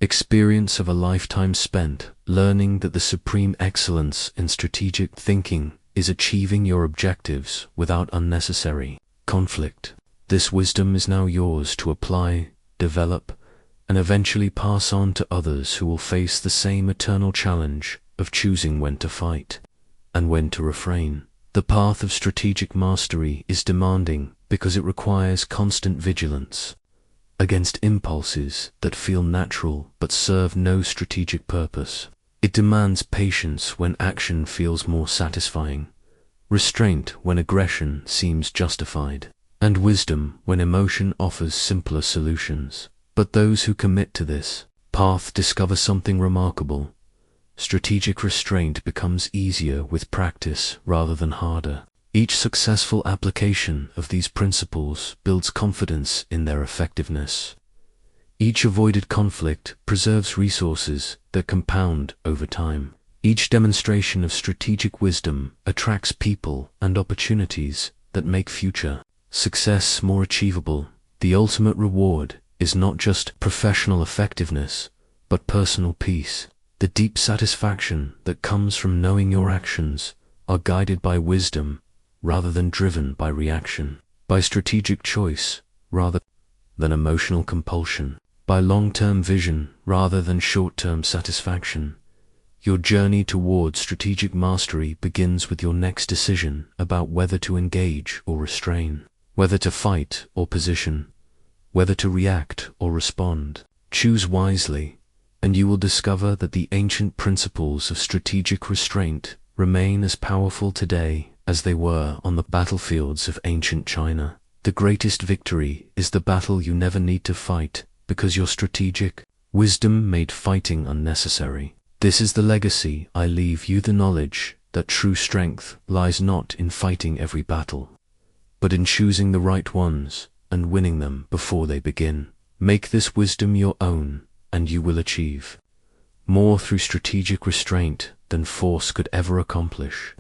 experience of a lifetime spent learning that the supreme excellence in strategic thinking is achieving your objectives without unnecessary conflict. This wisdom is now yours to apply, develop, and eventually pass on to others who will face the same eternal challenge of choosing when to fight and when to refrain. The path of strategic mastery is demanding because it requires constant vigilance against impulses that feel natural but serve no strategic purpose. It demands patience when action feels more satisfying, restraint when aggression seems justified, and wisdom when emotion offers simpler solutions. But those who commit to this path discover something remarkable. Strategic restraint becomes easier with practice rather than harder. Each successful application of these principles builds confidence in their effectiveness. Each avoided conflict preserves resources that compound over time. Each demonstration of strategic wisdom attracts people and opportunities that make future success more achievable. The ultimate reward is not just professional effectiveness, but personal peace. The deep satisfaction that comes from knowing your actions are guided by wisdom rather than driven by reaction, by strategic choice rather than emotional compulsion, by long-term vision rather than short-term satisfaction. Your journey towards strategic mastery begins with your next decision about whether to engage or restrain, whether to fight or position, whether to react or respond. Choose wisely, and you will discover that the ancient principles of strategic restraint remain as powerful today as they were on the battlefields of ancient China. The greatest victory is the battle you never need to fight because your strategic wisdom made fighting unnecessary. This is the legacy I leave you, the knowledge that true strength lies not in fighting every battle, but in choosing the right ones and winning them before they begin. Make this wisdom your own, and you will achieve more through strategic restraint than force could ever accomplish.